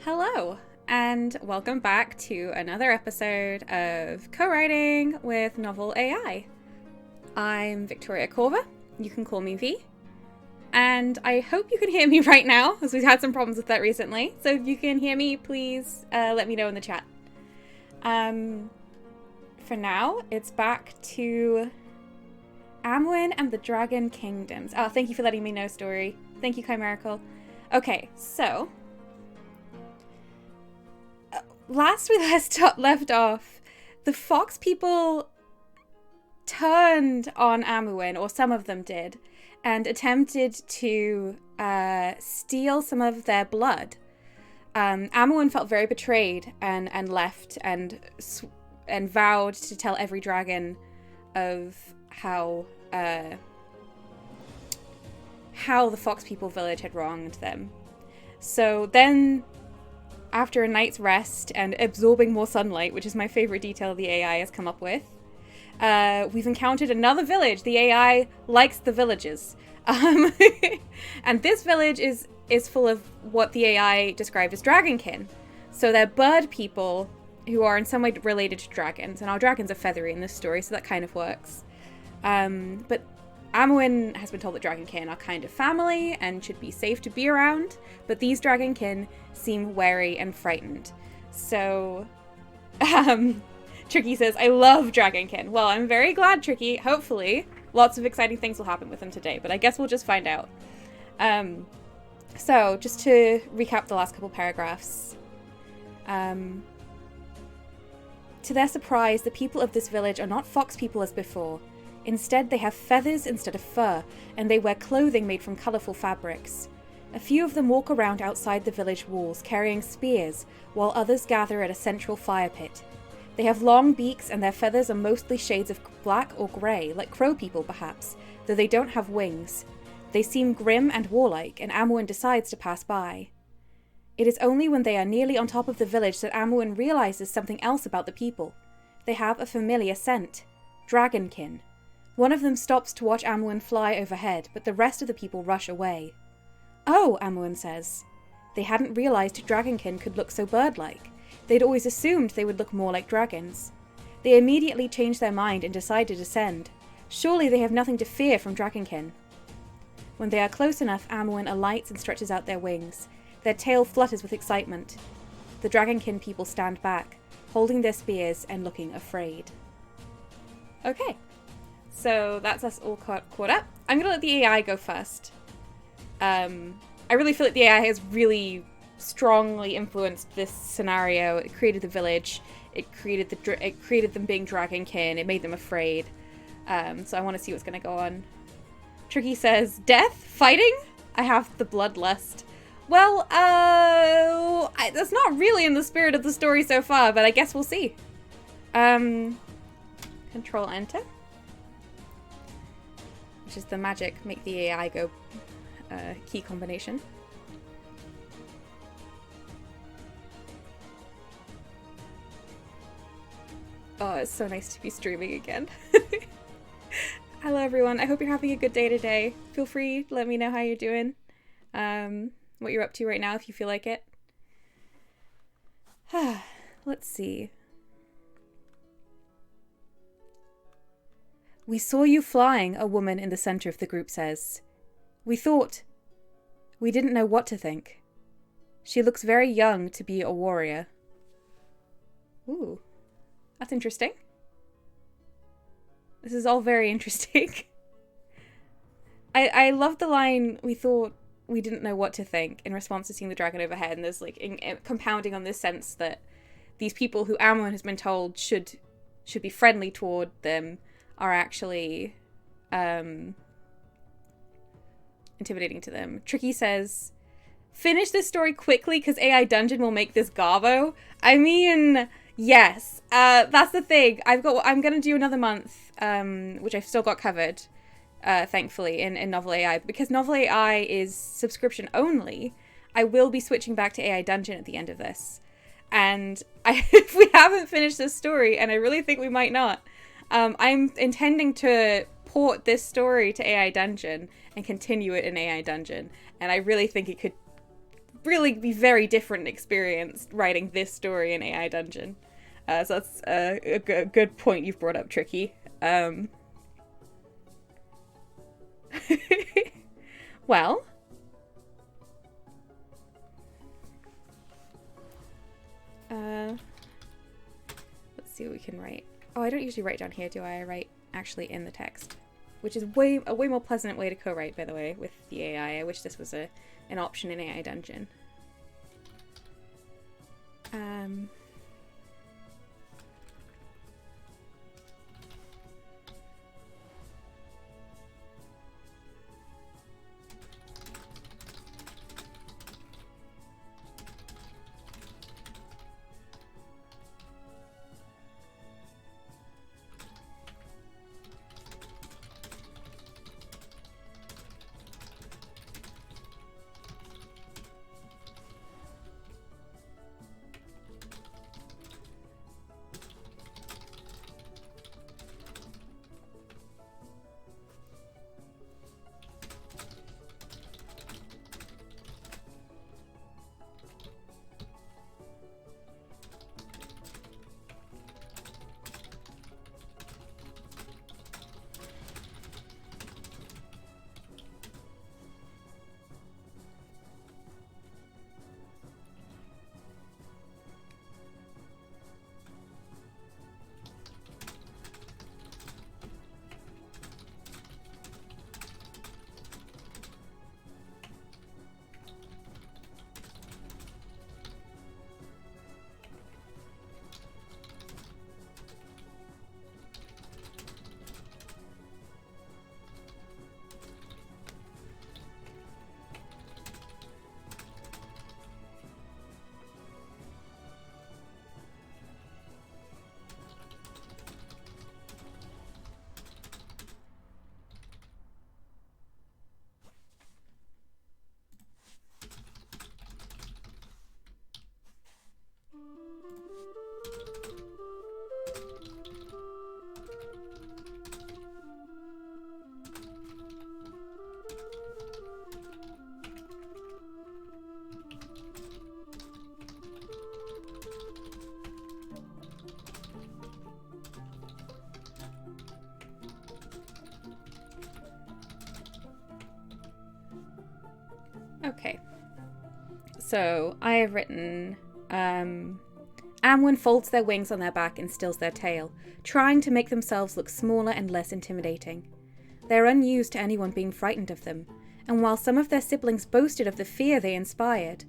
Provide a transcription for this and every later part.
Hello, and welcome back to another episode of Co-Writing with Novel AI. I'm Victoria Corva, you can call me V, and I hope you can hear me right now, as we've had some problems with that recently, so if you can hear me, please let me know in the chat. For now, it's back to Amwyn and the Dragon Kingdoms. Oh, thank you for letting me know, Story. Thank you, Chimerical. Okay, so last we left off, the fox people turned on Amwyn, or some of them did, and attempted to steal some of their blood. Amwyn felt very betrayed and left and vowed to tell every dragon of how the fox people village had wronged them. So then, after a night's rest and absorbing more sunlight, which is my favorite detail the AI has come up with, we've encountered another village. The AI likes the villages. And this village is full of what the AI described as dragonkin. So they're bird people who are in some way related to dragons. And our dragons are feathery in this story, so that kind of works. But Amwyn has been told that dragonkin are kind of family and should be safe to be around, but these dragonkin seem wary and frightened. So, Tricky says, I love dragonkin. Well, I'm very glad, Tricky. Hopefully, lots of exciting things will happen with them today, but I guess we'll just find out. So, just to recap the last couple paragraphs. To their surprise, the people of this village are not fox people as before. Instead, they have feathers instead of fur, and they wear clothing made from colourful fabrics. A few of them walk around outside the village walls, carrying spears, while others gather at a central fire pit. They have long beaks, and their feathers are mostly shades of black or grey, like crow people perhaps, though they don't have wings. They seem grim and warlike, and Amwyn decides to pass by. It is only when they are nearly on top of the village that Amwyn realises something else about the people. They have a familiar scent. Dragonkin. One of them stops to watch Amwyn fly overhead, but the rest of the people rush away. Oh, Amwyn says. They hadn't realised dragonkin could look so bird-like. They'd always assumed they would look more like dragons. They immediately change their mind and decide to descend. Surely they have nothing to fear from dragonkin. When they are close enough, Amwyn alights and stretches out their wings. Their tail flutters with excitement. The dragonkin people stand back, holding their spears and looking afraid. Okay. So that's us all caught up. I'm going to let the AI go first. I really feel like the AI has really strongly influenced this scenario. It created the village. It created them being dragonkin. It made them afraid. So I want to see what's going to go on. Tricky says, death? Fighting? I have the bloodlust. Well, that's not really in the spirit of the story so far, but I guess we'll see. Control Enter. Which is the magic make the AI go key combination. Oh, it's so nice to be streaming again. Hello everyone, I hope you're having a good day today. Feel free to let me know how you're doing. What you're up to right now if you feel like it. Let's see. We saw you flying, a woman in the center of the group says. We thought. We didn't know what to think. She looks very young to be a warrior. Ooh, that's interesting. This is all very interesting. I love the line, we thought we didn't know what to think, in response to seeing the dragon overhead, and there's like compounding on this sense that these people who Amwyn has been told should be friendly toward them are actually intimidating to them. Tricky says, finish this story quickly because AI Dungeon will make this Garbo. I mean, yes. That's the thing. I'm going to do another month, which I've still got covered, thankfully, in NovelAI. Because NovelAI is subscription only, I will be switching back to AI Dungeon at the end of this. And if we haven't finished this story, and I really think we might not, I'm intending to port this story to AI Dungeon and continue it in AI Dungeon. And I really think it could really be very different experience writing this story in AI Dungeon. So that's a good point you've brought up, Tricky. Well, let's see what we can write. Oh, I don't usually write down here, do I? I write actually in the text, which is a way more pleasant way to co-write, by the way, with the AI. I wish this was an option in AI Dungeon. Okay. So, I have written, Amwyn folds their wings on their back and stills their tail, trying to make themselves look smaller and less intimidating. They are unused to anyone being frightened of them, and while some of their siblings boasted of the fear they inspired,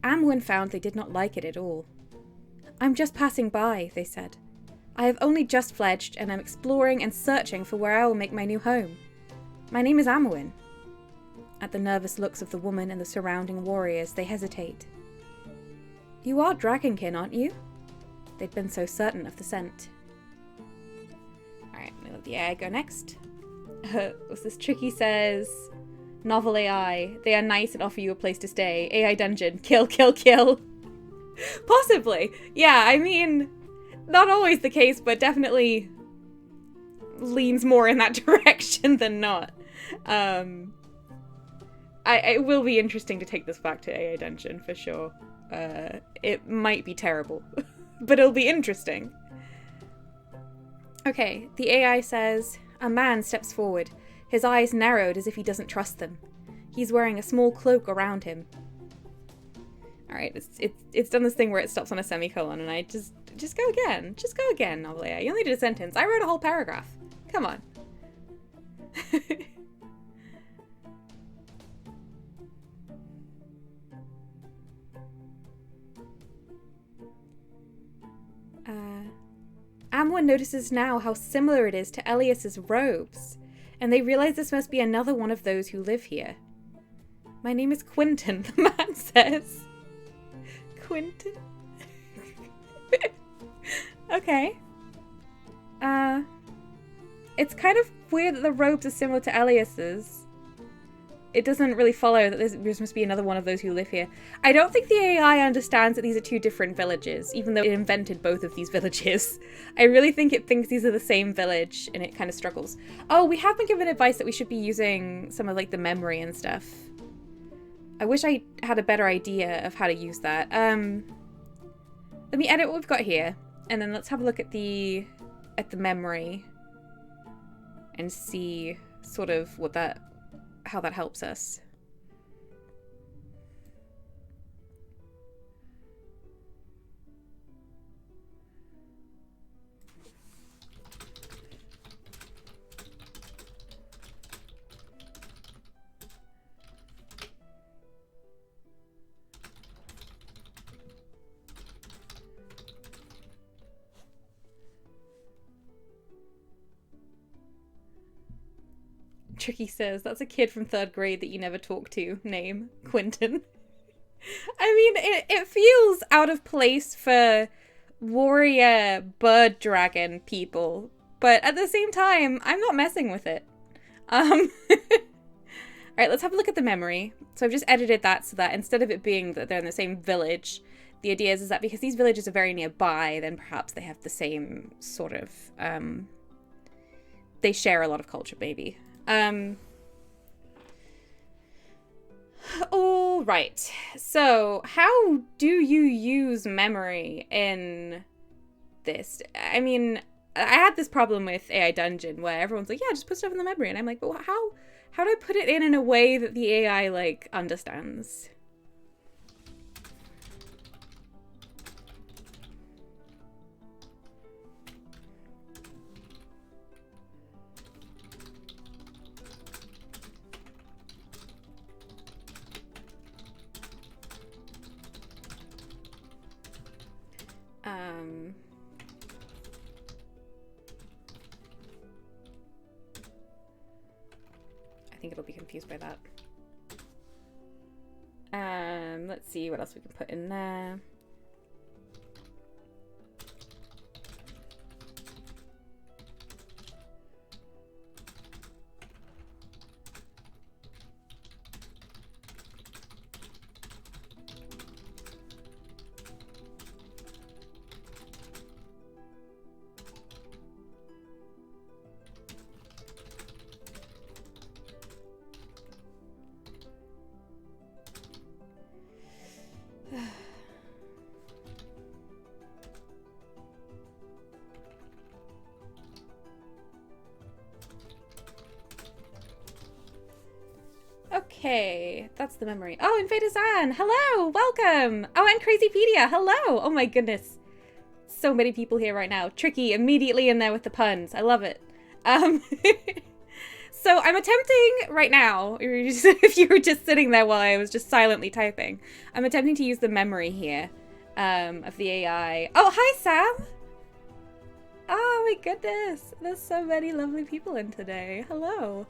Amwyn found they did not like it at all. "I'm just passing by," they said. "I have only just fledged, and I'm exploring and searching for where I will make my new home. My name is Amwyn." At the nervous looks of the woman and the surrounding warriors, they hesitate. "You are Dragonkin, aren't you?" They'd been so certain of the scent. Alright, I'm gonna let the AI go next. What's this? Tricky says, NovelAI, they are nice and offer you a place to stay. AI Dungeon, kill, kill, kill. Possibly. Yeah, I mean, not always the case, but definitely leans more in that direction than not. It will be interesting to take this back to AI Dungeon, for sure. It might be terrible, but it'll be interesting. Okay, the AI says, a man steps forward, his eyes narrowed as if he doesn't trust them. He's wearing a small cloak around him. Alright, it's done this thing where it stops on a semicolon, and I just go again. Just go again, NovelAI. You only did a sentence. I wrote a whole paragraph. Come on. Amwyn notices now how similar it is to Elias's robes, and they realize this must be another one of those who live here. "My name is Quentin," the man says. Quentin? Okay. It's kind of weird that the robes are similar to Elias's. It doesn't really follow that this must be another one of those who live here. I don't think the AI understands that these are two different villages, even though it invented both of these villages. I really think it thinks these are the same village, and it kind of struggles. Oh, we have been given advice that we should be using some of, like, the memory and stuff. I wish I had a better idea of how to use that. Let me edit what we've got here, and then let's have a look at the memory and see sort of how that helps us. Tricky says, that's a kid from 3rd grade that you never talk to. Name, Quentin. I mean, it feels out of place for warrior bird dragon people, but at the same time, I'm not messing with it. Alright, let's have a look at the memory. So I've just edited that so that instead of it being that they're in the same village, the idea is that because these villages are very nearby, then perhaps they have the same sort of, they share a lot of culture, maybe. All right. So how do you use memory in this? I mean, I had this problem with AI Dungeon where everyone's like, yeah, just put stuff in the memory. And I'm like, but how do I put it in a way that the AI, like, understands? I think it'll be confused by that. Let's see what else we can put in there. Okay, that's the memory. Oh, Invader-san, hello, welcome. Oh, and Crazypedia, hello. Oh my goodness. So many people here right now. Tricky, immediately in there with the puns. I love it. So I'm attempting right now, if you were just sitting there while I was just silently typing, I'm attempting to use the memory here of the AI. Oh, hi, Sam. Oh my goodness. There's so many lovely people in today. Hello.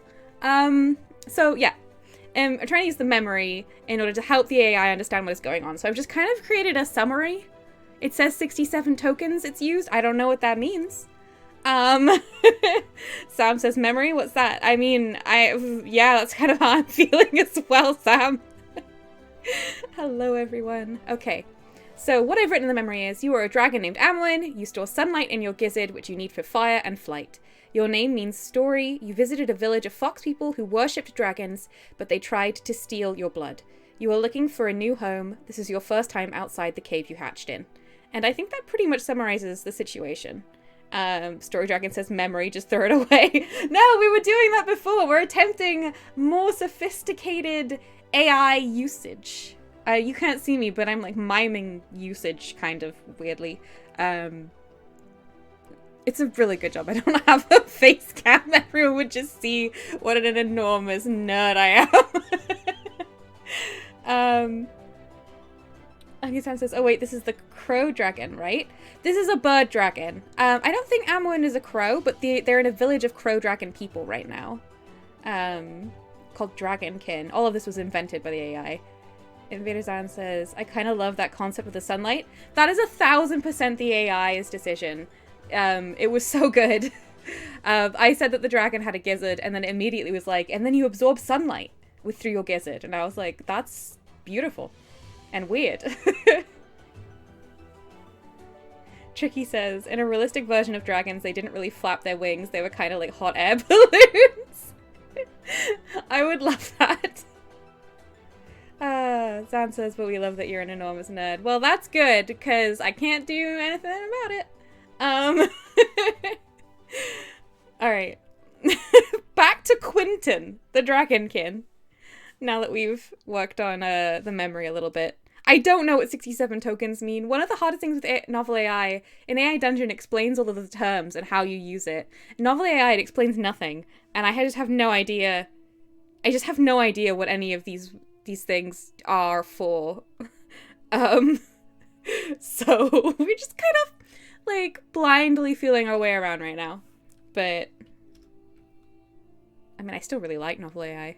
So yeah. I'm trying to use the memory in order to help the AI understand what is going on. So I've just kind of created a summary. It says 67 tokens it's used. I don't know what that means. Sam says memory. What's that? I mean, yeah, that's kind of how I'm feeling as well, Sam. Hello, everyone. Okay. So what I've written in the memory is, you are a dragon named Amwyn. You store sunlight in your gizzard, which you need for fire and flight. Your name means story. You visited a village of fox people who worshipped dragons, but they tried to steal your blood. You are looking for a new home. This is your first time outside the cave you hatched in. And I think that pretty much summarizes the situation. Story Dragon says memory, just throw it away. No, we were doing that before. We're attempting more sophisticated AI usage. You can't see me, but I'm like miming usage kind of weirdly. It's a really good job I don't have a face cam. Everyone would just see what an enormous nerd I am. Sam says, oh wait, this is the crow dragon, right? This is a bird dragon. I don't think Amwyn is a crow, but they're in a village of crow dragon people right now. Called Dragonkin. All of this was invented by the AI. Invader-san says, I kind of love that concept of the sunlight. That is 1000% the AI's decision. It was so good. I said that the dragon had a gizzard, and then it immediately was like, and then you absorb sunlight through your gizzard. And I was like, that's beautiful and weird. Tricky says, in a realistic version of dragons, they didn't really flap their wings. They were kind of like hot air balloons. I would love that. Zan says, but we love that you're an enormous nerd. Well, that's good, because I can't do anything about it. Alright. Back to Quentin, the Dragonkin. Now that we've worked on the memory a little bit. I don't know what 67 tokens mean. One of the hardest things with NovelAI, in AI Dungeon explains all of the terms and how you use it. In NovelAI, it explains nothing, and I just have no idea. I just have no idea what any of these things are for. So we're just kind of like blindly feeling our way around right now. But I mean, I still really like NovelAI.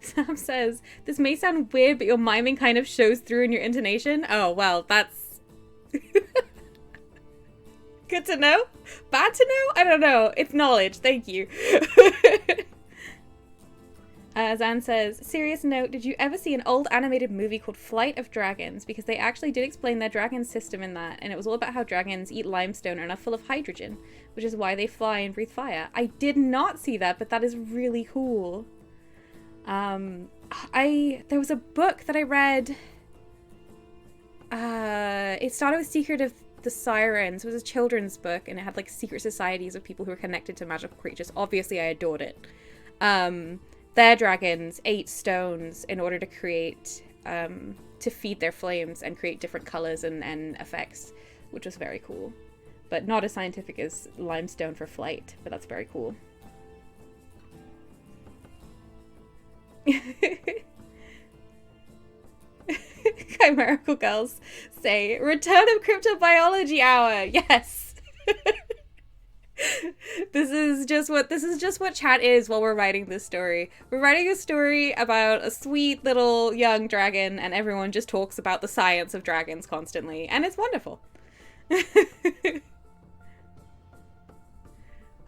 Sam says, this may sound weird, but your miming kind of shows through in your intonation. Oh, well, that's good to know. Bad to know? I don't know. It's knowledge. Thank you. Zan says, serious note, did you ever see an old animated movie called Flight of Dragons? Because they actually did explain their dragon system in that, and it was all about how dragons eat limestone and are full of hydrogen, which is why they fly and breathe fire. I did not see that, but that is really cool. There was a book that I read. It started with Secret of the Sirens. It was a children's book, and it had like secret societies of people who were connected to magical creatures. Obviously, I adored it. Their dragons ate stones in order to create, to feed their flames and create different colors and effects, which was very cool. But not as scientific as limestone for flight, but that's very cool. Chimerical girls say, return of cryptobiology hour. Yes. This is just what chat is while we're writing this story. We're writing a story about a sweet little young dragon, and everyone just talks about the science of dragons constantly, and it's wonderful.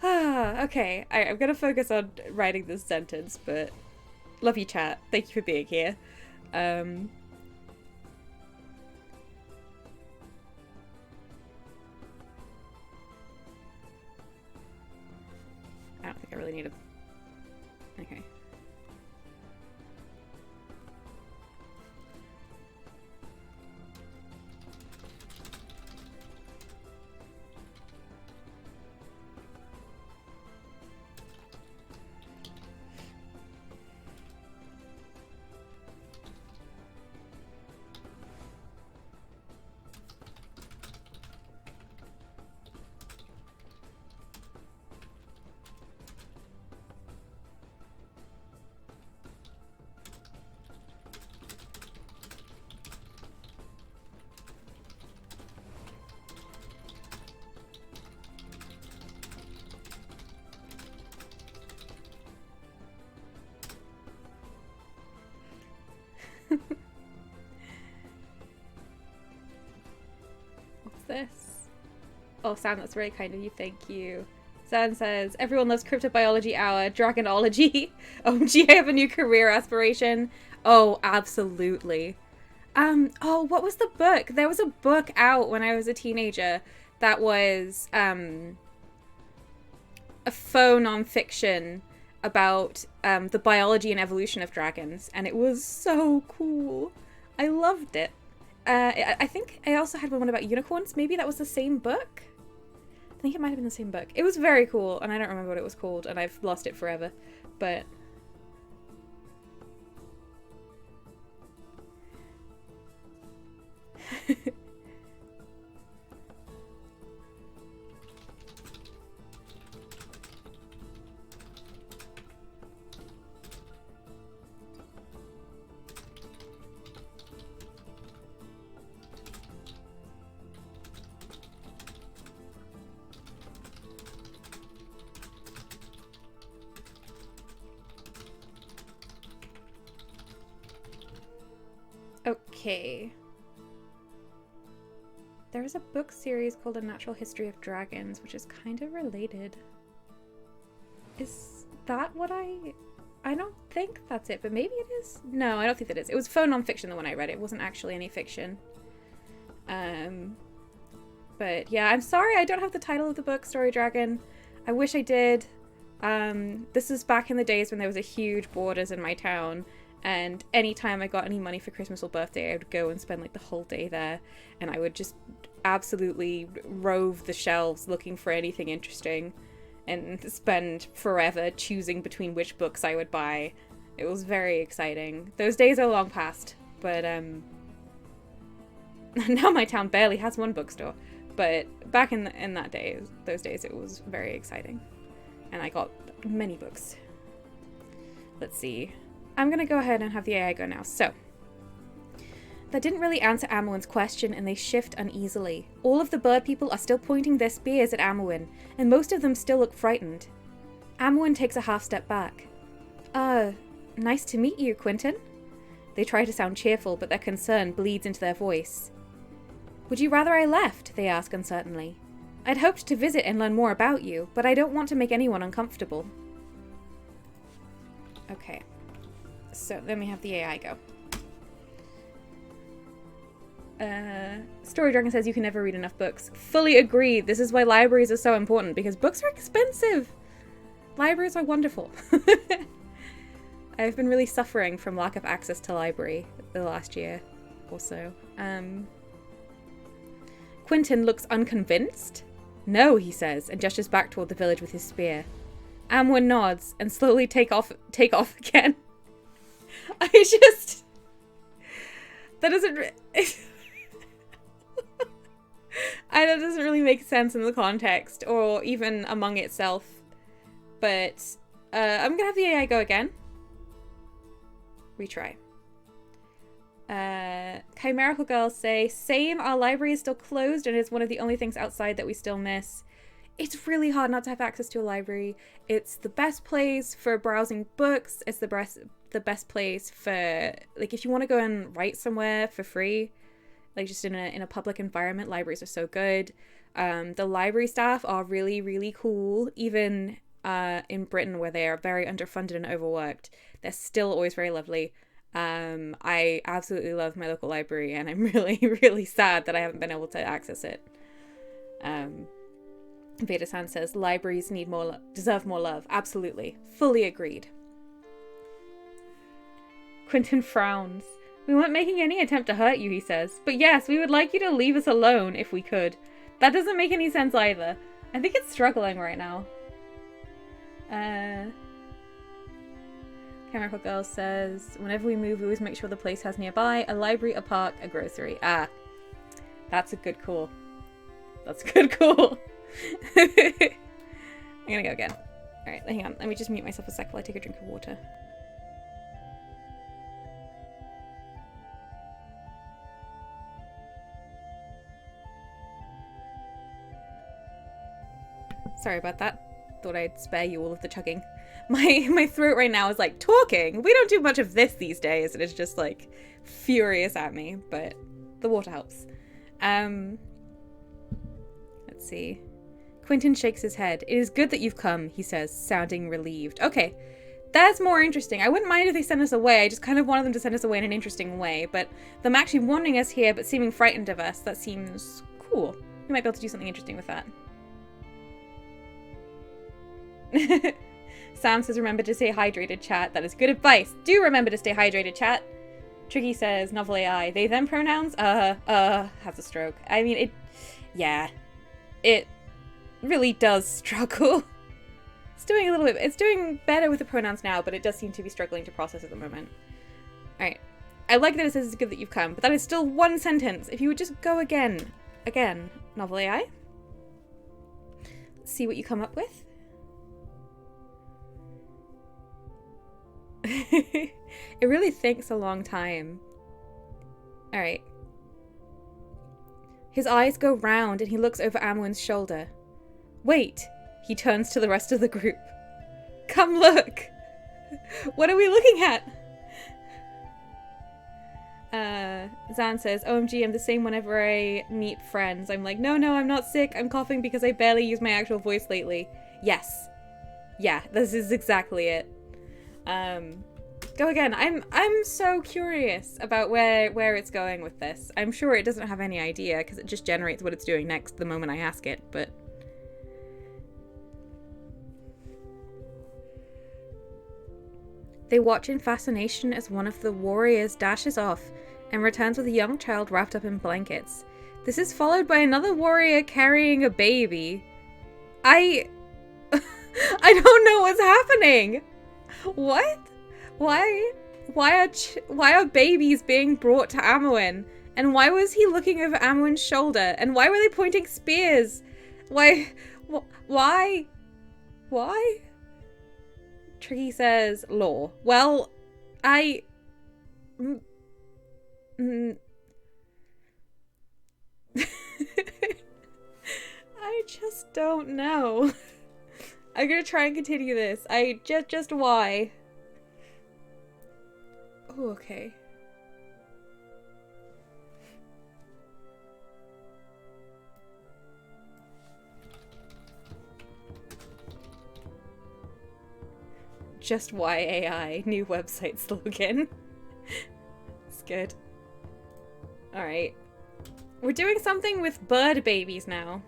Okay, I'm gonna focus on writing this sentence, but love you, chat. Thank you for being here. I don't think I really need a... Okay. What's this? Oh, Sam, that's very kind of you. Thank you. Sam says, everyone loves cryptobiology hour, dragonology. OMG, I have a new career aspiration. Oh, absolutely. Oh, what was the book? There was a book out when I was a teenager that was, a faux non-fiction about, the biology and evolution of dragons, and it was so cool. I loved it. I think I also had one about unicorns. Maybe that was the same book? I think it might have been the same book. It was very cool, and I don't remember what it was called, and I've lost it forever. But... Okay. There is a book series called A Natural History of Dragons, which is kind of related. Is that what I don't think that's it, but maybe it is? No, I don't think that is. It was faux non-fiction, the one I read. It wasn't actually any fiction. But yeah, I'm sorry I don't have the title of the book, Story Dragon. I wish I did. This is back in the days when there was a huge Borders in my town, and anytime I got any money for Christmas or birthday, I would go and spend like the whole day there, and I would just absolutely rove the shelves looking for anything interesting and spend forever choosing between which books I would buy. It was very exciting. Those days are long past, but now my town barely has one bookstore. But back in those days, it was very exciting. And I got many books. Let's see. I'm going to go ahead and have the AI go now. So, that didn't really answer Amowin's question, and they shift uneasily. All of the bird people are still pointing their spears at Amowin, and most of them still look frightened. Amowin takes a half step back. Nice to meet you, Quentin. They try to sound cheerful, but their concern bleeds into their voice. Would you rather I left? They ask uncertainly. I'd hoped to visit and learn more about you, but I don't want to make anyone uncomfortable. Okay. So then we have the AI go. Story Dragon says you can never read enough books. Fully agree. This is why libraries are so important, because books are expensive. Libraries are wonderful. I've been really suffering from lack of access to library the last year or so. Quentin looks unconvinced. No, he says, and gestures back toward the village with his spear. Amwin nods and slowly take off again. That doesn't that doesn't really make sense in the context or even among itself. But I'm gonna have the AI go again. Retry. Chimerical girls say, same, our library is still closed and it's one of the only things outside that we still miss. It's really hard not to have access to a library. It's the best place for browsing books. It's the best place for, like, if you want to go and write somewhere for free, like just in a public environment, libraries are so good. The library staff are really, really cool. Even in Britain, where they are very underfunded and overworked, they're still always very lovely. I absolutely love my local library, and I'm really, really sad that I haven't been able to access it. Veda-san says, libraries deserve more love. Absolutely. Fully agreed. Quentin frowns. We weren't making any attempt to hurt you, he says. But yes, we would like you to leave us alone if we could. That doesn't make any sense either. I think it's struggling right now. Chemical Girl says, whenever we move, we always make sure the place has nearby a library, a park, a grocery. Ah, that's a good call. That's a good call. I'm gonna go again. Alright, hang on. Let me just mute myself a sec while I take a drink of water. Sorry about that. Thought I'd spare you all of the chugging. My throat right now is like, talking! We don't do much of this these days, and it's just like furious at me, but the water helps. Let's see. Quentin shakes his head. It is good that you've come, he says, sounding relieved. Okay, that's more interesting. I wouldn't mind if they sent us away. I just kind of wanted them to send us away in an interesting way, but them actually wanting us here but seeming frightened of us, that seems cool. We might be able to do something interesting with that. Sam says, remember to stay hydrated, chat. That is good advice. Do remember to stay hydrated, chat. Tricky says, NovelAI. They, them pronouns? Has a stroke. I mean, it really does struggle. It's doing better with the pronouns now, but it does seem to be struggling to process at the moment. Alright. I like that it says it's good that you've come, but that is still one sentence. If you would just go again, NovelAI. Let's see what you come up with. It really thinks a long time. Alright. His eyes go round and he looks over Amwin's shoulder. Wait! He turns to the rest of the group. Come look! What are we looking at? Zan says, OMG, I'm the same whenever I meet friends. I'm like, no, I'm not sick. I'm coughing because I barely use my actual voice lately. Yes. Yeah, this is exactly it. Go again. I'm so curious about where it's going with this. I'm sure it doesn't have any idea because it just generates what it's doing next the moment I ask it, but... They watch in fascination as one of the warriors dashes off and returns with a young child wrapped up in blankets. This is followed by another warrior carrying a baby. I don't know what's happening. What? Why are babies being brought to Amwyn? And why was he looking over Amwyn's shoulder? And why were they pointing spears? Why? Tricky says, law. Well, I just don't know. I'm gonna try and continue this. Just why? Oh, okay. Just why AI, new website slogan. It's good. Alright. We're doing something with bird babies now.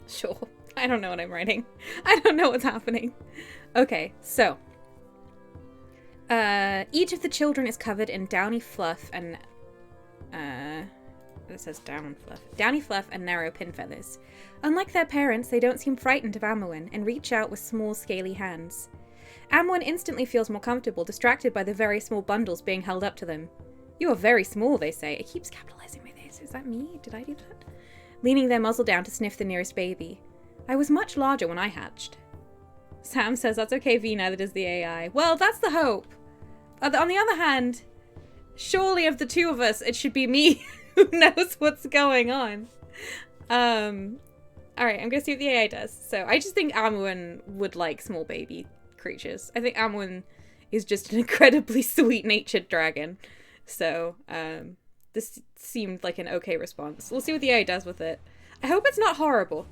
Sure. I don't know what I'm writing. I don't know what's happening. Okay, so. Each of the children is covered in downy fluff and... it says down fluff. Downy fluff and narrow pin feathers. Unlike their parents, they don't seem frightened of Amwyn and reach out with small, scaly hands. Amwyn instantly feels more comfortable, distracted by the very small bundles being held up to them. You are very small, they say. It keeps capitalizing my this. Is that me? Did I do that? Leaning their muzzle down to sniff the nearest baby. I was much larger when I hatched. Sam says, that's okay, V, neither does the AI. Well, that's the hope. On the other hand, surely of the two of us, it should be me who knows what's going on. Alright, I'm gonna see what the AI does. So, I just think Amwyn would like small baby creatures. I think Amwyn is just an incredibly sweet-natured dragon. So, this seemed like an okay response. We'll see what the AI does with it. I hope it's not horrible.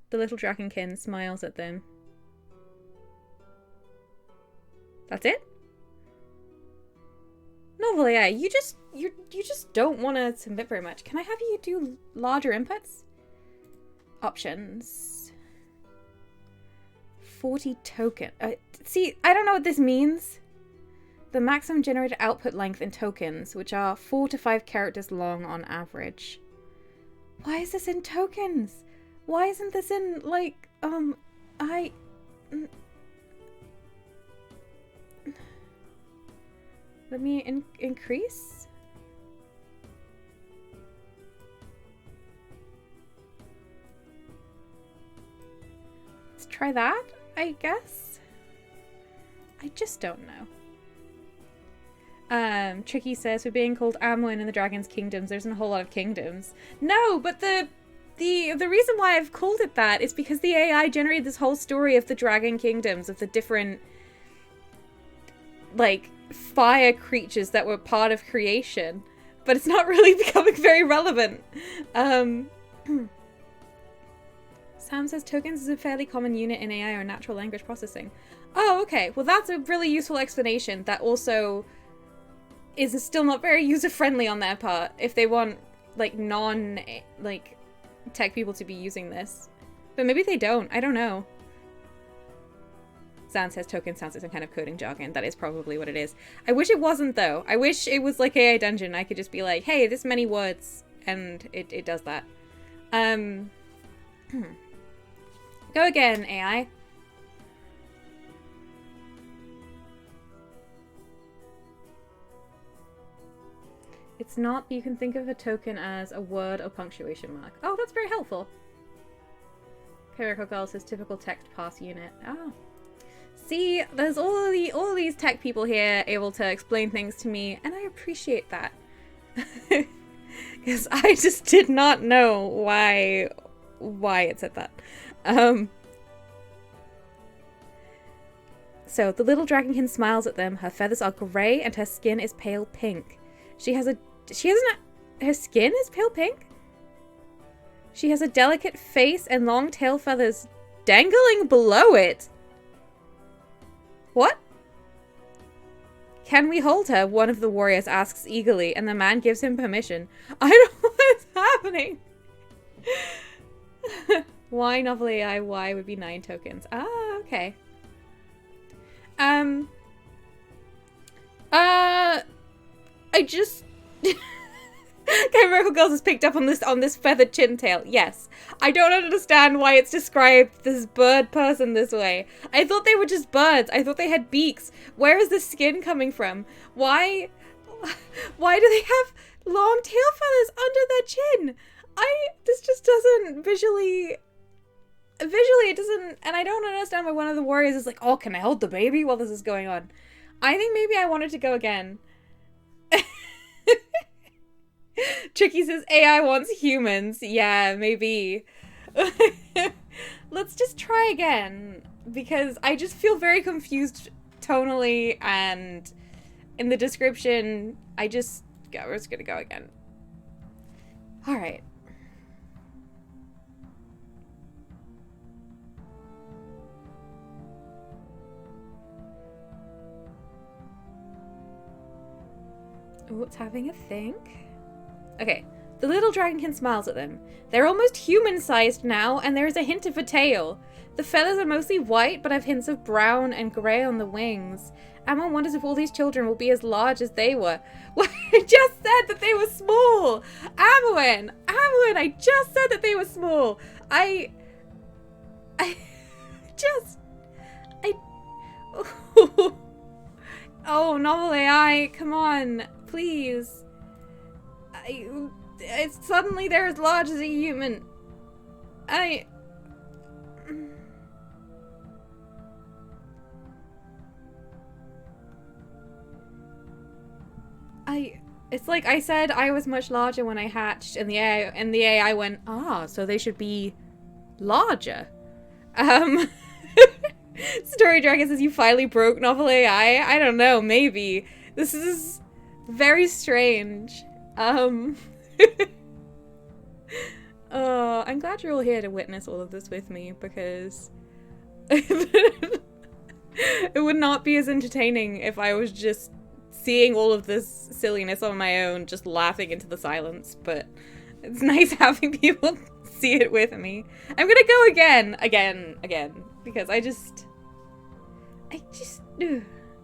The little dragonkin smiles at them. That's it? NovelAI, you just don't want to submit very much. Can I have you do larger inputs? Options. 40 token. See, I don't know what this means. The maximum generated output length in tokens, which are 4 to 5 characters long on average. Why is this in tokens? Why isn't this in, like, let me increase? Let's try that, I guess. I just don't know. Tricky says, we're being called Amwin in the Dragon's Kingdoms. There isn't a whole lot of kingdoms. No, but the reason why I've called it that is because the AI generated this whole story of the Dragon Kingdoms, of the different, like, fire creatures that were part of creation. But it's not really becoming very relevant. Sam says tokens is a fairly common unit in AI or natural language processing. Oh, okay. Well, that's a really useful explanation that also is still not very user-friendly on their part if they want, like, tech people to be using this. But maybe they don't. I don't know. Zan says token sounds like some kind of coding jargon. That is probably what it is. I wish it wasn't, though. I wish it was like AI Dungeon. I could just be like, hey, this many words, and it does that. Go again, AI. It's not, you can think of a token as a word or punctuation mark. Oh, that's very helpful. Chemical Girl says typical text pass unit. Oh. See, there's all these tech people here able to explain things to me, and I appreciate that. Because I just did not know why it said that. So, the little dragonkin smiles at them. Her feathers are grey and her skin is pale pink. Her skin is pale pink? She has a delicate face and long tail feathers dangling below it. What? Can we hold her? One of the warriors asks eagerly, and the man gives him permission. I don't know what's happening. Why NovelAI? Why would be 9 tokens? Ah, okay. I just... Chemical Girls has picked up on this feathered chin tail. Yes. I don't understand why it's described this bird person this way. I thought they were just birds. I thought they had beaks. Where is the skin coming from? Why do they have long tail feathers under their chin? This just doesn't visually it doesn't, and I don't understand why one of the warriors is like, oh, can I hold the baby while this is going on? I think maybe I wanted to go again. Tricky says AI wants humans. Yeah, maybe. Let's just try again, because I just feel very confused tonally, and in the description, we're just gonna go again. Alright. Oh, it's having a think. Okay, the little dragonkin smiles at them. They're almost human-sized now, and there is a hint of a tail. The feathers are mostly white, but have hints of brown and grey on the wings. Emma wonders if all these children will be as large as they were. Well, I just said that they were small! Amwin, I just said that they were small! Oh, NovelAI, come on, please. It's suddenly they're as large as a human. It's like I said I was much larger when I hatched, and the AI went, so they should be larger. Story Dragon says you finally broke NovelAI. I don't know, maybe. This is very strange. I'm glad you're all here to witness all of this with me, because it would not be as entertaining if I was just seeing all of this silliness on my own, just laughing into the silence, but it's nice having people see it with me. I'm gonna go again, because I just... I just... Ugh.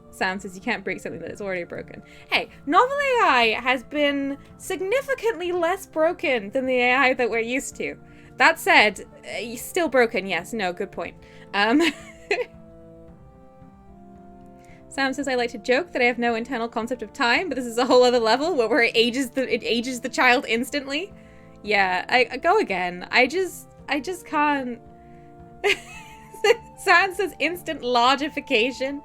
Sam says you can't break something that is already broken. Hey, NovelAI has been significantly less broken than the AI that we're used to. That said, still broken, yes. No, good point. Sam says, I like to joke that I have no internal concept of time, but this is a whole other level where it ages the child instantly. Yeah, I go again. I just can't. Sam says instant largification.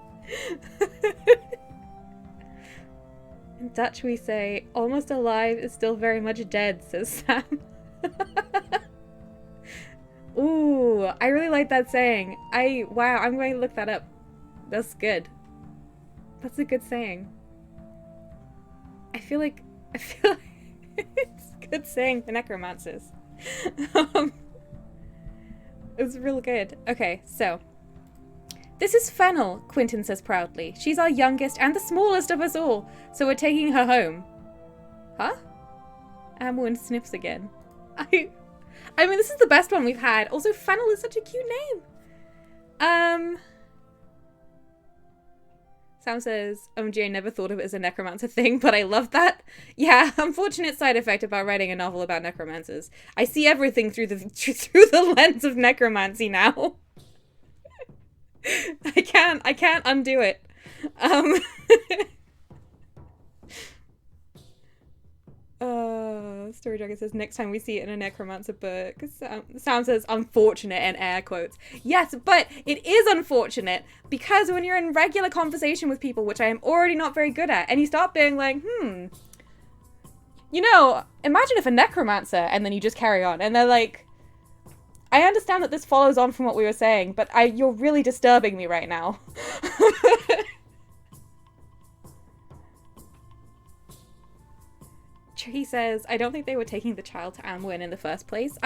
In Dutch we say, almost alive is still very much dead, says Sam. Ooh, I really like that saying. Wow, I'm going to look that up. That's good. That's a good saying. I feel like it's a good saying for necromancers. It's real good. Okay, so. This is Fennel, Quentin says proudly. She's our youngest and the smallest of us all, so we're taking her home. Huh? Amwin sniffs again. I mean, this is the best one we've had. Also, Fennel is such a cute name. Sam says, OMG, I never thought of it as a necromancer thing, but I love that. Yeah, unfortunate side effect about writing a novel about necromancers. I see everything through the lens of necromancy now. I can't undo it. Story Dragon says, next time we see it in a necromancer book. Sam says, unfortunate in air quotes. Yes, but it is unfortunate because when you're in regular conversation with people, which I am already not very good at, and you start being like, you know, imagine if a necromancer, and then you just carry on, and they're like, I understand that this follows on from what we were saying, but you're really disturbing me right now. He says, I don't think they were taking the child to Amwin in the first place.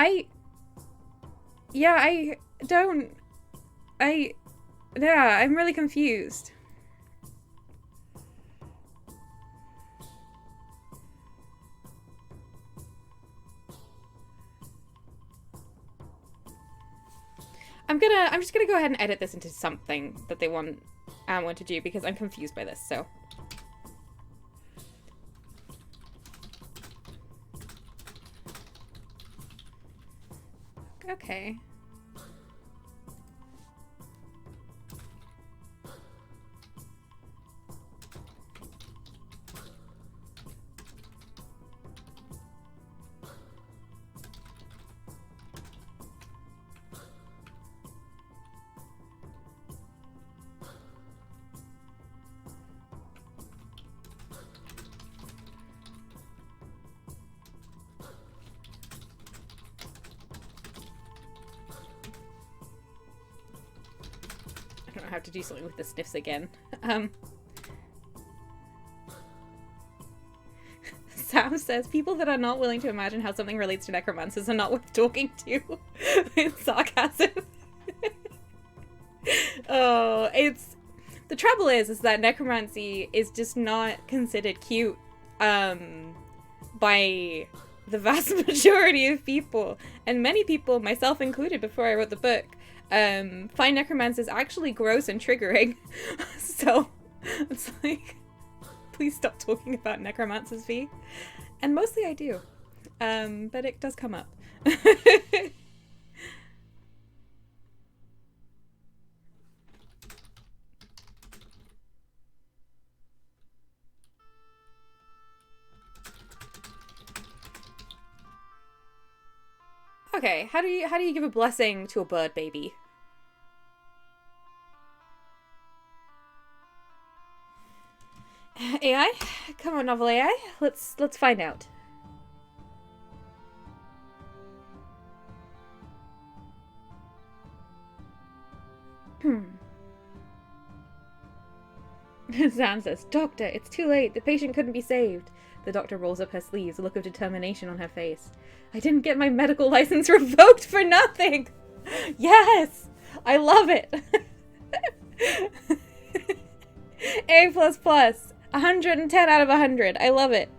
Yeah, I'm really confused. I'm just gonna go ahead and edit this into something that they want Amwin to do because I'm confused by this, so. Okay. Have to do something with the sniffs again. Sam says, people that are not willing to imagine how something relates to necromancers are not worth talking to. With sarcasm. Oh, the trouble is that necromancy is just not considered cute by the vast majority of people. And many people, myself included before I wrote the book, find necromancers actually gross and triggering. So it's like, please stop talking about necromancers, V. And mostly I do. But it does come up. Okay, how do you give a blessing to a bird baby? AI? Come on, NovelAI. Let's find out. Sam says, Doctor, it's too late. The patient couldn't be saved. The doctor rolls up her sleeves, a look of determination on her face. I didn't get my medical license revoked for nothing! Yes! I love it! A++. 110 out of 100. I love it.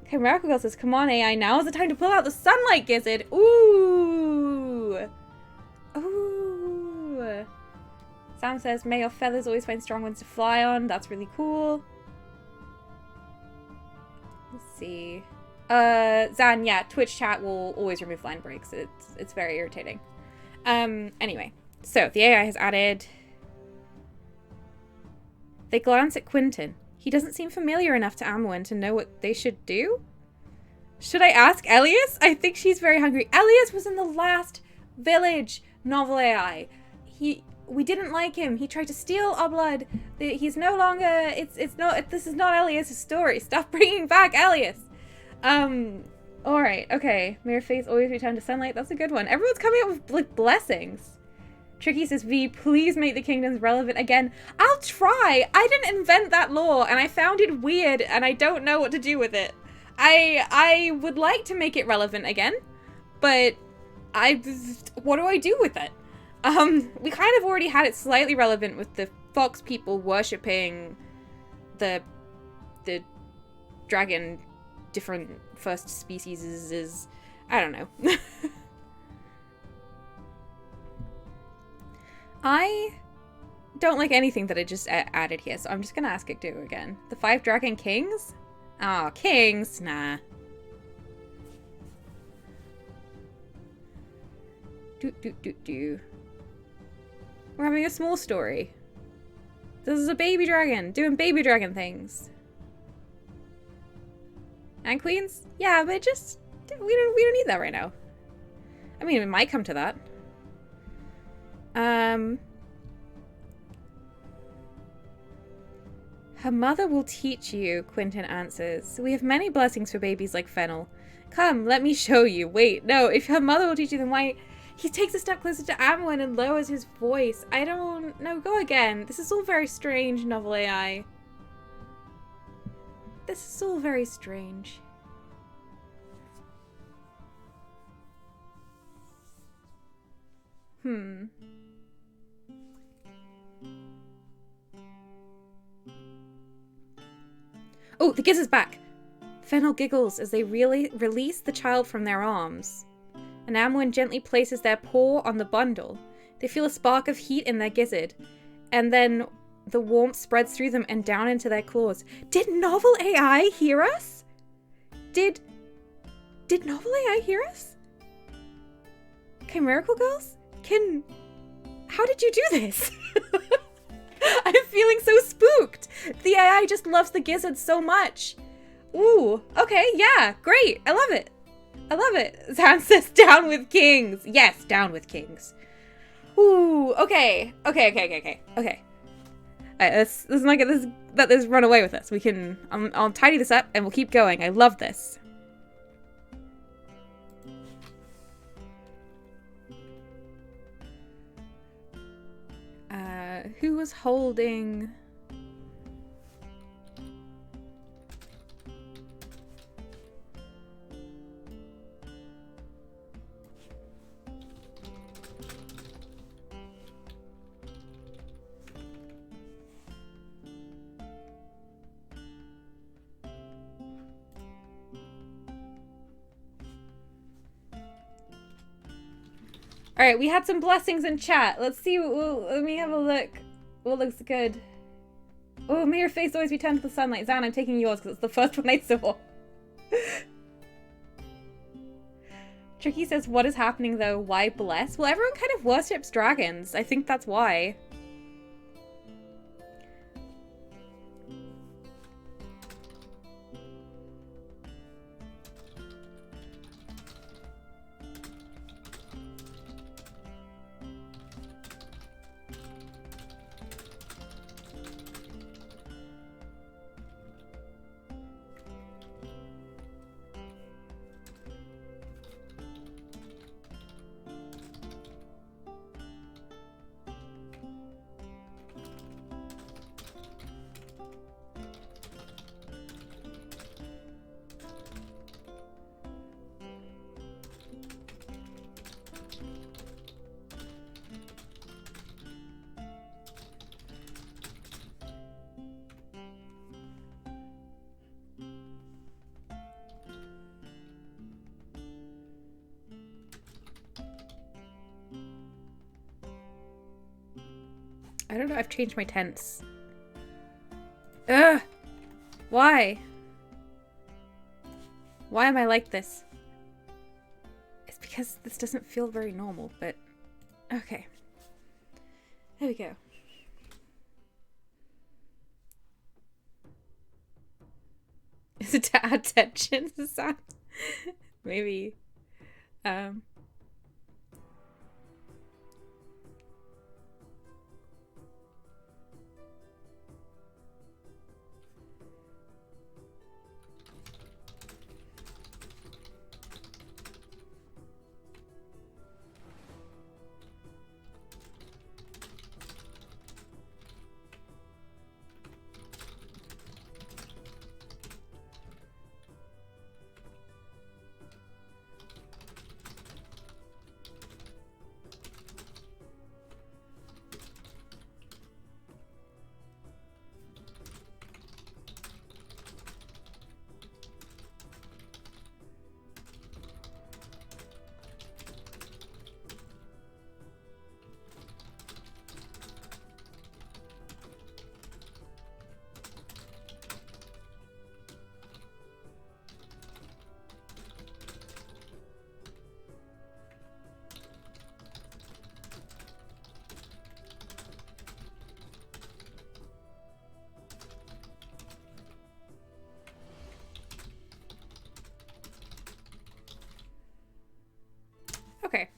Okay, Miracle Girl says, come on, AI, now is the time to pull out the sunlight gizzard. Ooh! Ooh! Sam says, may your feathers always find strong winds to fly on. That's really cool. Let's see. Zan, yeah, Twitch chat will always remove line breaks. It's very irritating. Anyway. So, the AI has added... They glance at Quentin. He doesn't seem familiar enough to Amwyn to know what they should do. Should I ask Elias? I think she's very hungry. Elias was in the last village NovelAI. We didn't like him. He tried to steal our blood. He's no longer... This is not Elias' story. Stop bringing back Elias. Alright, okay. May your face always return to sunlight. That's a good one. Everyone's coming up with, like, blessings. Tricky says, V, please make the kingdoms relevant again. I'll try. I didn't invent that law, and I found it weird, and I don't know what to do with it. I would like to make it relevant again, but what do I do with it? We kind of already had it slightly relevant with the fox people worshipping the dragon, different first species is I don't know. I don't like anything that I just added here, so I'm just gonna ask it to again. The 5 dragon kings? Oh, kings? Nah. We're having a small story. This is a baby dragon doing baby dragon things. And queens? Yeah, but just we don't need that right now. I mean, it might come to that. Her mother will teach you, Quentin answers. We have many blessings for babies like Fennel. Come, let me show you. Wait, no, if her mother will teach you, then why... He takes a step closer to Amwyn and lowers his voice. I don't... No, go again. This is all very strange, NovelAI. This is all very strange. Oh, the gizzard's back! Fennel giggles as they release the child from their arms. And Amwyn gently places their paw on the bundle. They feel a spark of heat in their gizzard. And then the warmth spreads through them and down into their claws. Did NovelAI hear us? Did NovelAI hear us? Okay, Miracle Girls? How did you do this? I'm feeling so spooked. The AI just loves the gizzard so much. Ooh, okay, yeah, great. I love it. I love it. Zan says down with kings. Yes, down with kings. Ooh, okay. Okay. Alright, let's not let this run away with us. We can, I'll tidy this up and we'll keep going. I love this. Who was holding... Alright, we had some blessings in chat. Let's see, let me have a look. What looks good? Oh, may your face always be turned to the sunlight. Zan, I'm taking yours because it's the first one I saw. Tricky says, what is happening though? Why bless? Well, everyone kind of worships dragons. I think that's why. I don't know. I've changed my tense. Ugh! Why? Why am I like this? It's because this doesn't feel very normal, but... Okay. There we go. Is it to add tension to the sound? Maybe. Okay.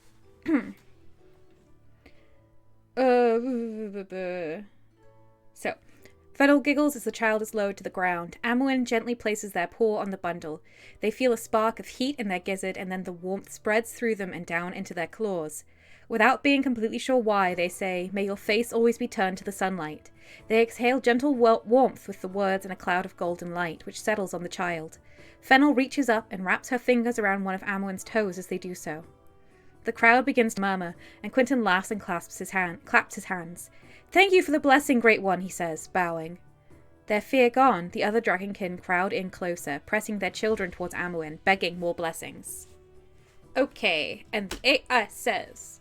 So, Fennel giggles as the child is lowered to the ground. Amwyn gently places their paw on the bundle. They feel a spark of heat in their gizzard, and then the warmth spreads through them and down into their claws. Without being completely sure why, they say, "May your face always be turned to the sunlight." They exhale gentle warmth with the words in a cloud of golden light, which settles on the child. Fennel reaches up and wraps her fingers around one of Amwyn's toes as they do so. The crowd begins to murmur, and Quentin laughs and claps his hands. "Thank you for the blessing, Great One," he says, bowing. Their fear gone, the other dragonkin crowd in closer, pressing their children towards Amwyn, begging more blessings. Okay, and the AI says...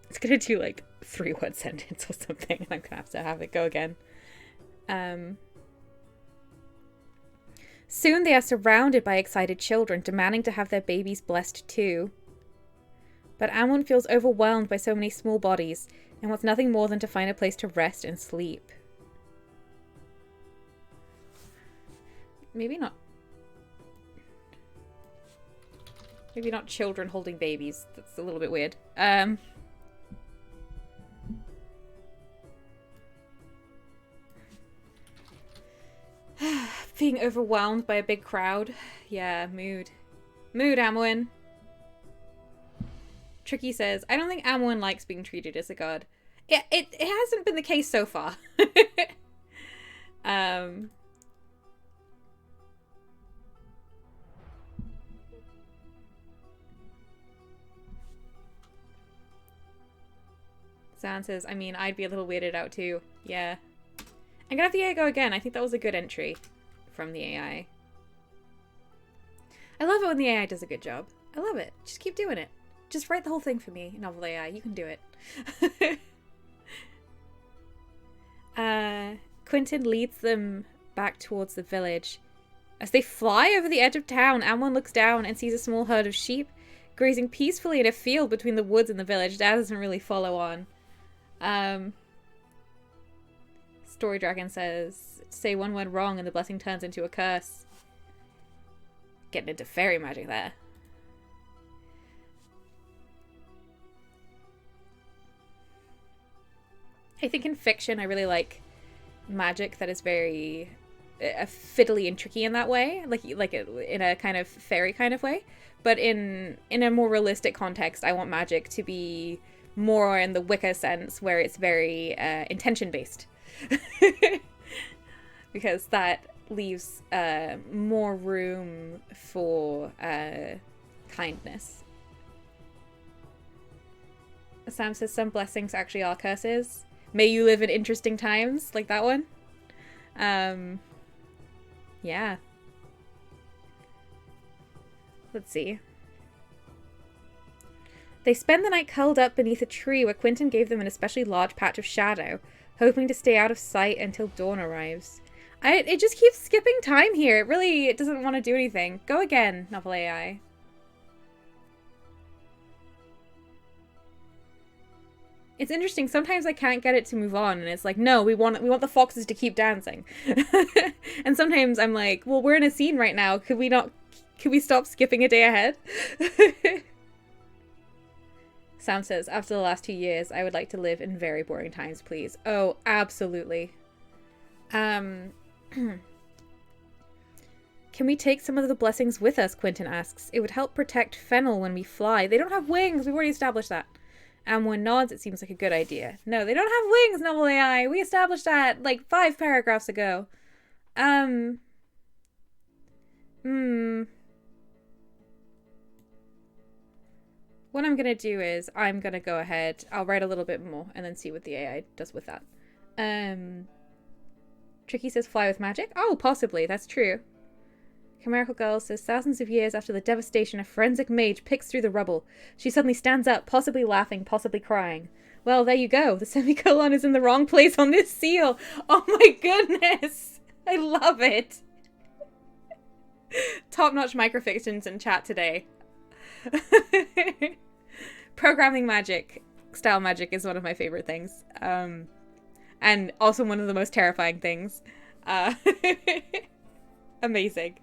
It's gonna do like 3-word sentence or something, and I'm gonna have to have it go again. Soon they are surrounded by excited children, demanding to have their babies blessed too. But Amwyn feels overwhelmed by so many small bodies, and wants nothing more than to find a place to rest and sleep. Maybe not children holding babies. That's a little bit weird. Being overwhelmed by a big crowd. Yeah, mood. Mood, Amwyn. Tricky says, "I don't think Amwyn likes being treated as a god." Yeah, it hasn't been the case so far. Zan says, "I mean, I'd be a little weirded out too." Yeah. I'm gonna have the AI go again. I think that was a good entry from the AI. I love it when the AI does a good job. I love it. Just keep doing it. Just write the whole thing for me, NovelAI. You can do it. Quentin leads them back towards the village. As they fly over the edge of town, Amwyn looks down and sees a small herd of sheep grazing peacefully in a field between the woods and the village. Dad doesn't really follow on. Story Dragon says, "Say one word wrong and the blessing turns into a curse." Getting into fairy magic there. I think in fiction I really like magic that is very fiddly and tricky in that way, like in a kind of fairy kind of way. But in a more realistic context, I want magic to be more in the Wicca sense, where it's very intention based. Because that leaves more room for kindness. Sam says some blessings actually are curses. May you live in interesting times, like that one. Yeah. Let's see. They spend the night curled up beneath a tree where Quentin gave them an especially large patch of shadow, hoping to stay out of sight until dawn arrives. It just keeps skipping time here. It doesn't want to do anything. Go again, NovelAI. It's interesting. Sometimes I can't get it to move on, and it's like, no, we want the foxes to keep dancing. And sometimes I'm like, well, we're in a scene right now. Could we stop skipping a day ahead? Sam says, after the last 2 years, I would like to live in very boring times, please. Oh, absolutely. Can we take some of the blessings with us? Quentin asks. It would help protect Fennel when we fly. They don't have wings. We've already established that. One nods. It seems like a good idea. No, they don't have wings, NovelAI. We established that like 5 paragraphs ago. What I'm gonna do is I'm gonna go ahead. I'll write a little bit more and then see what the AI does with that. Tricky says fly with magic. Oh, possibly. That's true. Chimerical Girl says, thousands of years after the devastation, a forensic mage picks through the rubble. She suddenly stands up, possibly laughing, possibly crying. Well, there you go. The semicolon is in the wrong place on this seal. Oh my goodness. I love it. Top-notch microfictions in chat today. Programming magic, style magic is one of my favorite things. And also one of the most terrifying things. Amazing.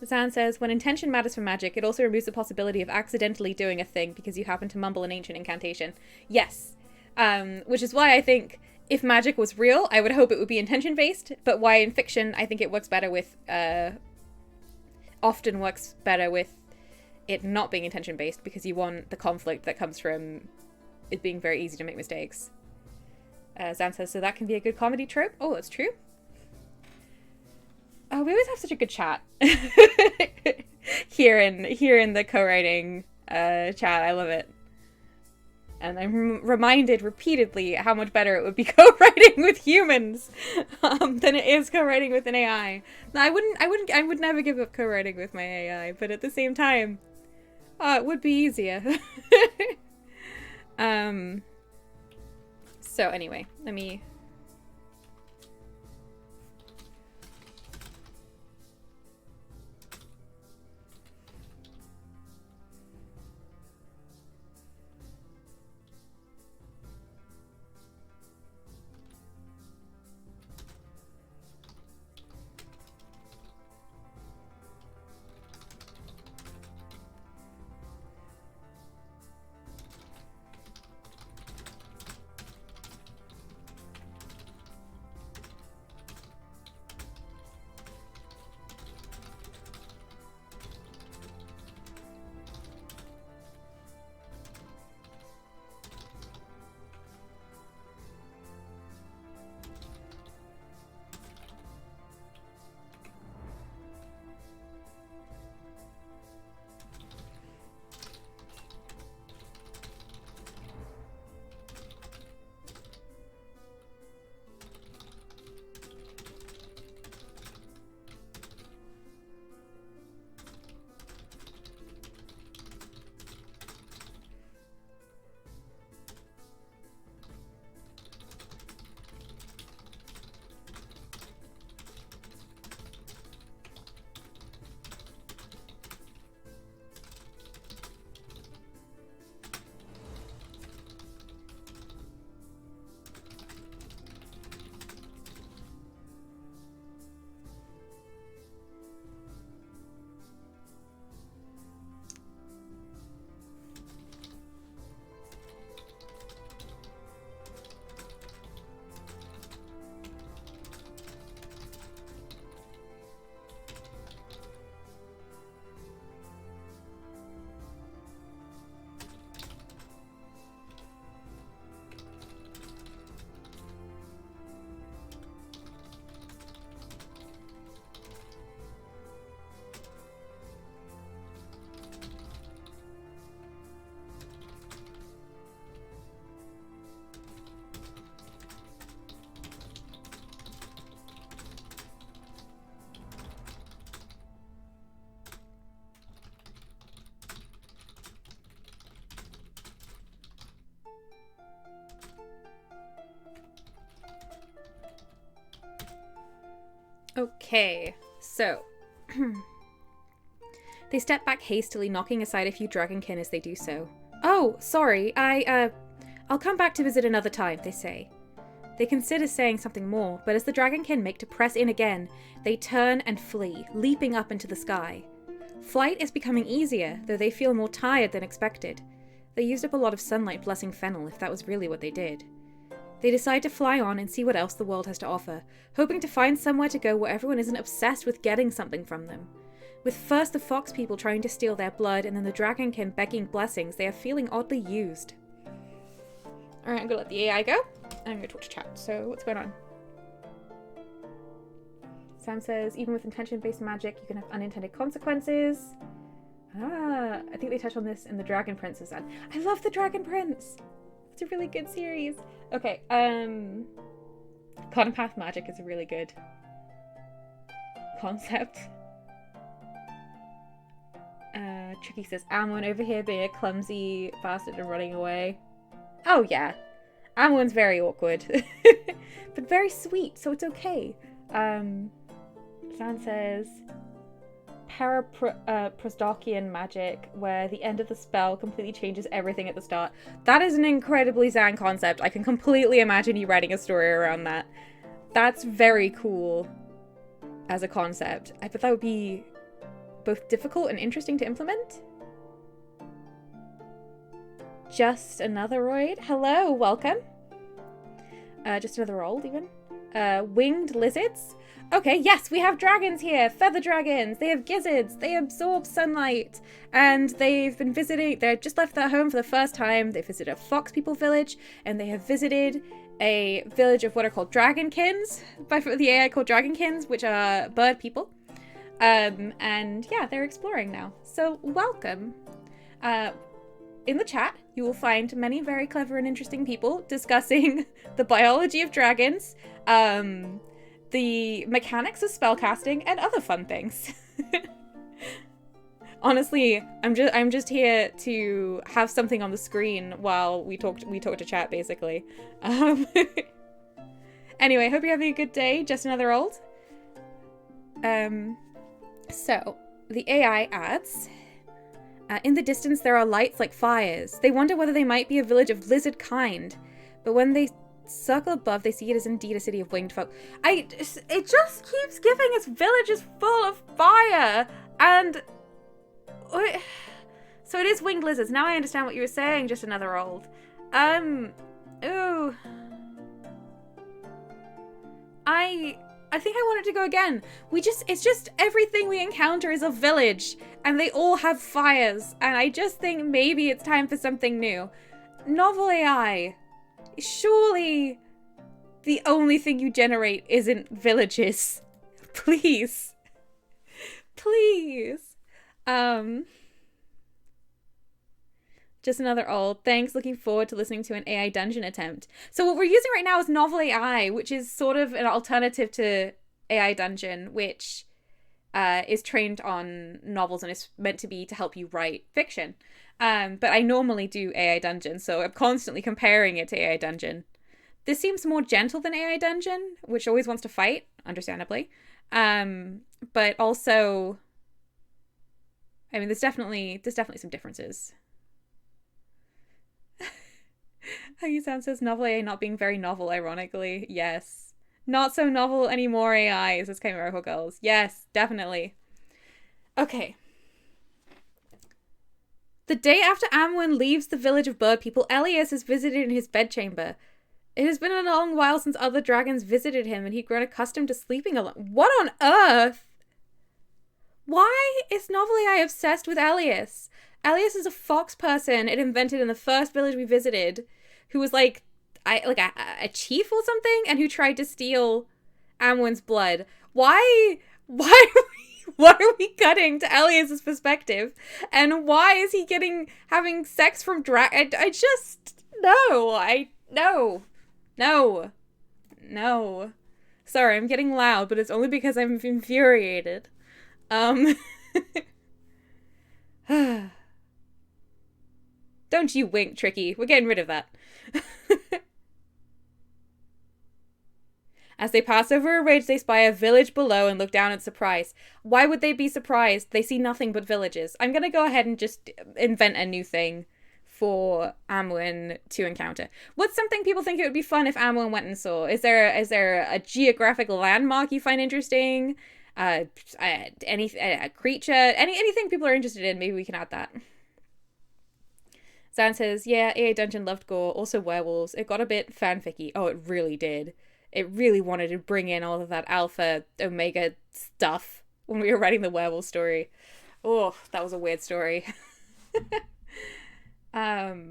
Zan says, when intention matters for magic, it also removes the possibility of accidentally doing a thing because you happen to mumble an ancient incantation. Yes. Which is why I think if magic was real, I would hope it would be intention-based, but why in fiction, I think it works better with, often works better with it not being intention-based because you want the conflict that comes from it being very easy to make mistakes. Zan says, so that can be a good comedy trope? Oh, that's true. Oh, we always have such a good chat here in the co-writing chat. I love it. And I'm reminded repeatedly how much better it would be co-writing with humans than it is co-writing with an AI. I would never give up co-writing with my AI, but at the same time, it would be easier. So anyway, let me... Okay, so they step back hastily, knocking aside a few dragonkin as they do so. Oh, sorry, I'll come back to visit another time, they say. They consider saying something more, but as the dragonkin make to press in again, they turn and flee, leaping up into the sky. Flight is becoming easier, though they feel more tired than expected. They used up a lot of sunlight blessing Fennel, if that was really what they did. They decide to fly on and see what else the world has to offer, hoping to find somewhere to go where everyone isn't obsessed with getting something from them. With first the fox people trying to steal their blood and then the dragonkin begging blessings, they are feeling oddly used. Alright, I'm gonna let the AI go. I'm gonna talk to chat. So, what's going on? Sam says, even with intention-based magic, you can have unintended consequences. Ah, I think they touched on this in the Dragon Prince of Zan. I love the Dragon Prince! It's a really good series. Okay, Conpath magic is a really good concept. Tricky says, Amwon over here being a clumsy bastard and running away. Oh yeah, Amwon's very awkward. But very sweet, so it's okay. Zan says, Prosdokian magic, where the end of the spell completely changes everything at the start. That is an incredibly Zan concept. I can completely imagine you writing a story around that. That's very cool as a concept. I bet that would be both difficult and interesting to implement. Just another roid. Hello, welcome. Just another old, even. Winged lizards. Okay, yes, we have dragons here. Feather dragons. They have gizzards. They absorb sunlight. And they've been visiting. They've just left their home for the first time. They visited a fox people village. And they have visited a village of what are called dragonkins. By the AI called dragonkins, which are bird people. And yeah, they're exploring now. So welcome. In the chat, you will find many very clever and interesting people discussing the biology of dragons, the mechanics of spellcasting, and other fun things. Honestly, I'm just here to have something on the screen while we talk to chat, basically. Anyway, hope you're having a good day. Just another old. So the AI adds. In the distance, there are lights like fires. They wonder whether they might be a village of lizard kind. But when they circle above, they see it is indeed a city of winged folk. It just keeps giving us villages full of fire. And... So it is winged lizards. Now I understand what you were saying, just another old. Ooh. I think I wanted to go again. It's just everything we encounter is a village and they all have fires. And I just think maybe it's time for something new. NovelAI, surely the only thing you generate isn't villages. Please. Please. Just another old. Thanks. Looking forward to listening to an AI dungeon attempt. So what we're using right now is NovelAI, which is sort of an alternative to AI Dungeon, which is trained on novels and is meant to be to help you write fiction. But I normally do AI Dungeon, so I'm constantly comparing it to AI Dungeon. This seems more gentle than AI Dungeon, which always wants to fight, understandably. But also, I mean, there's definitely some differences. How you sound says NovelAI not being very novel, ironically. Yes. Not so novel anymore, AI, says Chimerical Girls. Yes, definitely. Okay. The day after Amwyn leaves the village of bird people, Elias is visited in his bedchamber. It has been a long while since other dragons visited him, and he'd grown accustomed to sleeping alone. What on earth? Why is NovelAI obsessed with Elias? Elias is a fox person it invented in the first village we visited, who was like a chief or something, and who tried to steal Amwyn's blood. Why are we cutting to Elias's perspective? And why is he having sex from I just no. Sorry, I'm getting loud, but it's only because I'm infuriated. Don't you wink, Tricky. We're getting rid of that. As they pass over a ridge, they spy a village below and look down in surprise. Why would they be surprised? They see nothing but villages. I'm going to go ahead and just invent a new thing for Amwyn to encounter. What's something people think it would be fun if Amwyn went and saw? Is there a geographic landmark you find interesting? A creature? Anything people are interested in? Maybe we can add that. Zan says, yeah, AA Dungeon loved gore, also werewolves. It got a bit fanficky. Oh, it really did. It really wanted to bring in all of that alpha, omega stuff when we were writing the werewolf story. Oh, that was a weird story. A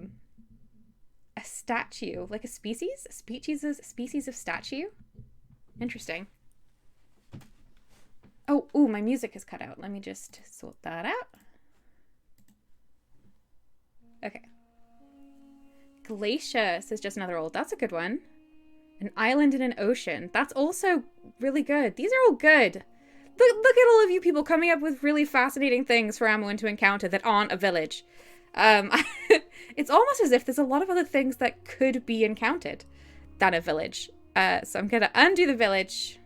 statue, like a species? A species of statue? Interesting. Oh, ooh, my music is cut out. Let me just sort that out. Okay. Glacier says just another old. That's a good one. An island in an ocean. That's also really good. These are all good. Look at all of you people coming up with really fascinating things for Amwyn to encounter that aren't a village. It's almost as if there's a lot of other things that could be encountered than a village. So I'm going to undo the village.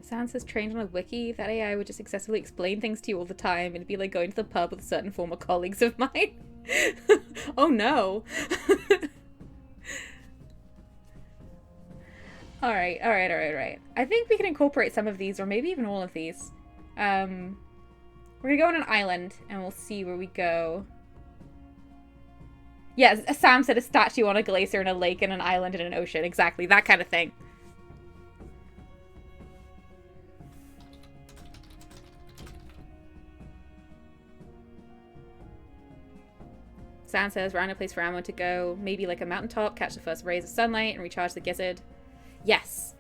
Sans is trained on a wiki. That AI would just excessively explain things to you all the time, and it'd be like going to the pub with certain former colleagues of mine. Oh no. Alright. I think we can incorporate some of these, or maybe even all of these. We're gonna go on an island, and we'll see where we go. Yeah, Sam said a statue on a glacier and a lake and an island and an ocean. Exactly, that kind of thing. Sam says, random place for ammo to go. Maybe like a mountaintop, catch the first rays of sunlight, and recharge the gizzard. Yes.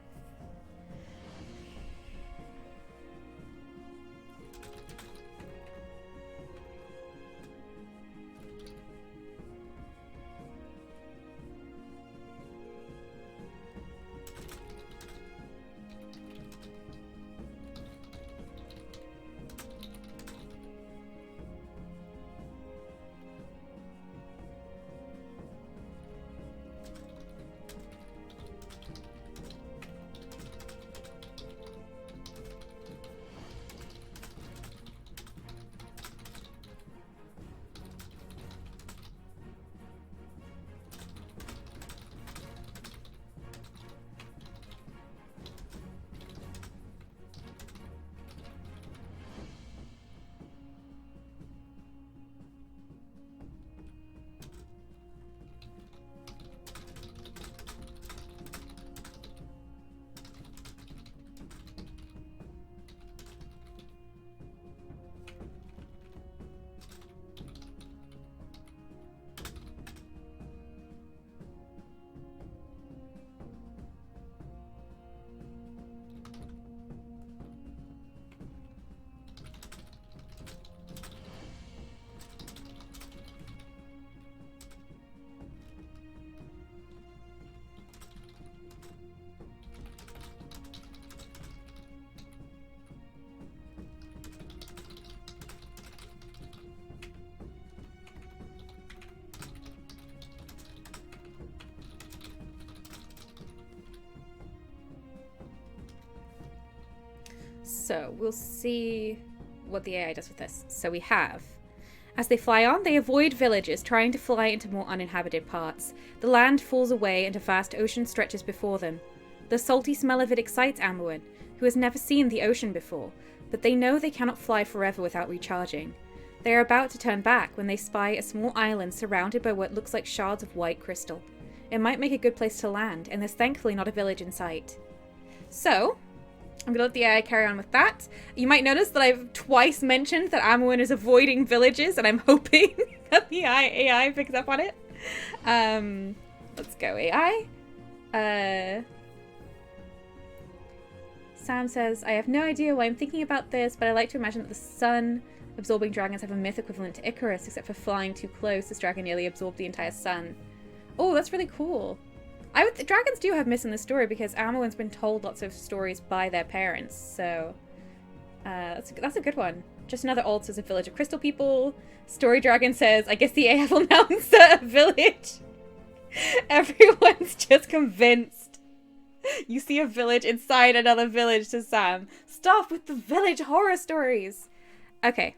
So we'll see what the AI does with this. So we have, as they fly on, they avoid villages, trying to fly into more uninhabited parts. The land falls away and a vast ocean stretches before them. The salty smell of it excites Amwyn, who has never seen the ocean before, but they know they cannot fly forever without recharging. They are about to turn back when they spy a small island surrounded by what looks like shards of white crystal. It might make a good place to land, and there's thankfully not a village in sight. So I'm going to let the AI carry on with that. You might notice that I've twice mentioned that Amwyn is avoiding villages, and I'm hoping that the AI picks up on it. Let's go, AI. Sam says, I have no idea why I'm thinking about this, but I like to imagine that the sun-absorbing dragons have a myth equivalent to Icarus, except for flying too close, this dragon nearly absorbed the entire sun. Oh, that's really cool. Dragons do have myths in this story because Amowin's been told lots of stories by their parents, so that's a good one. Just another old says a village of crystal people. Story Dragon says, I guess the AI will now insert a village. Everyone's just convinced. You see a village inside another village, says Sam. Stop with the village horror stories. Okay.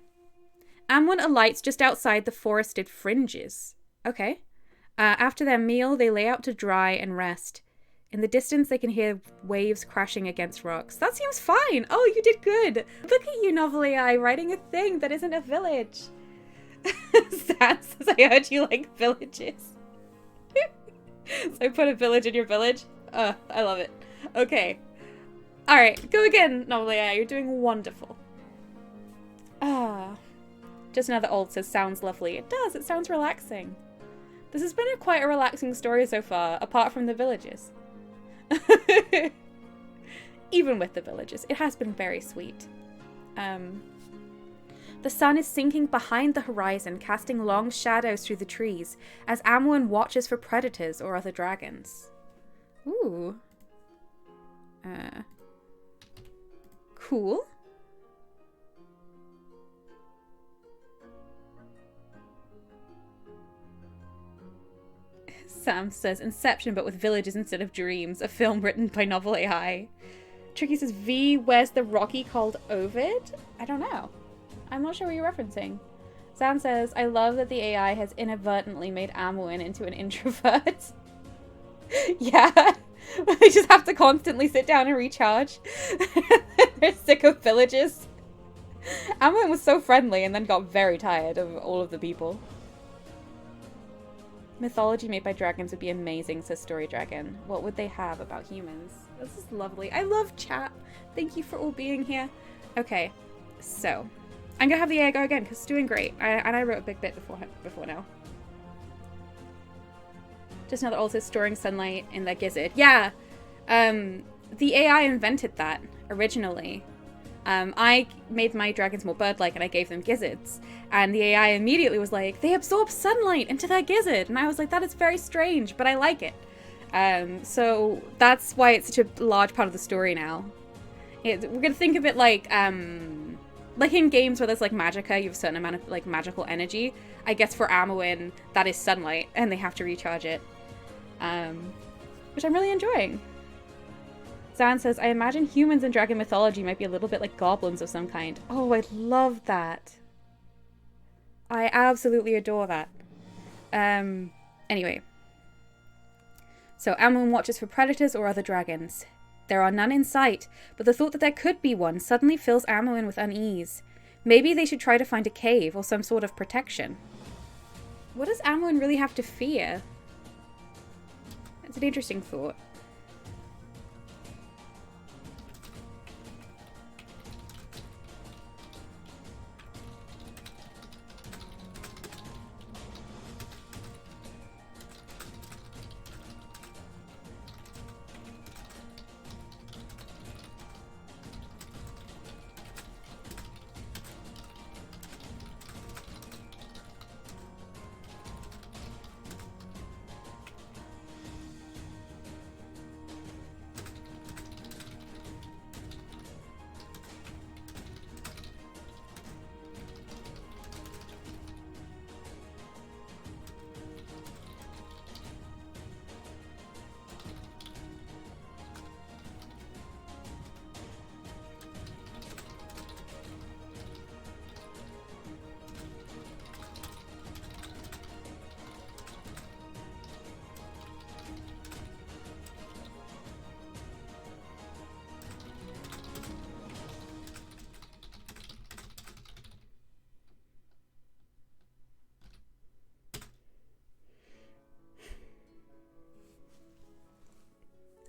Amwin alights just outside the forested fringes. Okay. After their meal, they lay out to dry and rest. In the distance, they can hear waves crashing against rocks. That seems fine. Oh, you did good. Look at you, NovelAI, writing a thing that isn't a village. Sam says, I heard you like villages. So I put a village in your village. I love it. Okay. Alright, go again, NovelAI. You're doing wonderful. Just another old says, sounds lovely. It does. It sounds relaxing. This has been quite a relaxing story so far, apart from the villages. Even with the villages, it has been very sweet. The sun is sinking behind the horizon, casting long shadows through the trees, as Amwin watches for predators or other dragons. Ooh. Cool. Sam says, Inception, but with villages instead of dreams. A film written by NovelAI. Tricky says, V, where's the Rocky called Ovid? I don't know. I'm not sure what you're referencing. Sam says, I love that the AI has inadvertently made Amwin into an introvert. Yeah. They just have to constantly sit down and recharge. They're sick of villages. Amwin was so friendly and then got very tired of all of the people. Mythology made by dragons would be amazing, says Story Dragon. What would they have about humans? This is lovely. I love chat. Thank you for all being here. Okay, so I'm gonna have the AI go again because it's doing great. And I wrote a big bit before now. Just another old says storing sunlight in their gizzard. Yeah, the AI invented that originally. I made my dragons more bird-like and I gave them gizzards. And the AI immediately was like, they absorb sunlight into their gizzard. And I was like, that is very strange, but I like it. So that's why it's such a large part of the story now. We're going to think of it like in games where there's like magicka, you have a certain amount of like magical energy. I guess for Amowin, that is sunlight and they have to recharge it. Which I'm really enjoying. Zan says, I imagine humans in dragon mythology might be a little bit like goblins of some kind. Oh, I love that. I absolutely adore that. Anyway. So, Amwin watches for predators or other dragons. There are none in sight, but the thought that there could be one suddenly fills Amwin with unease. Maybe they should try to find a cave or some sort of protection. What does Amwin really have to fear? That's an interesting thought.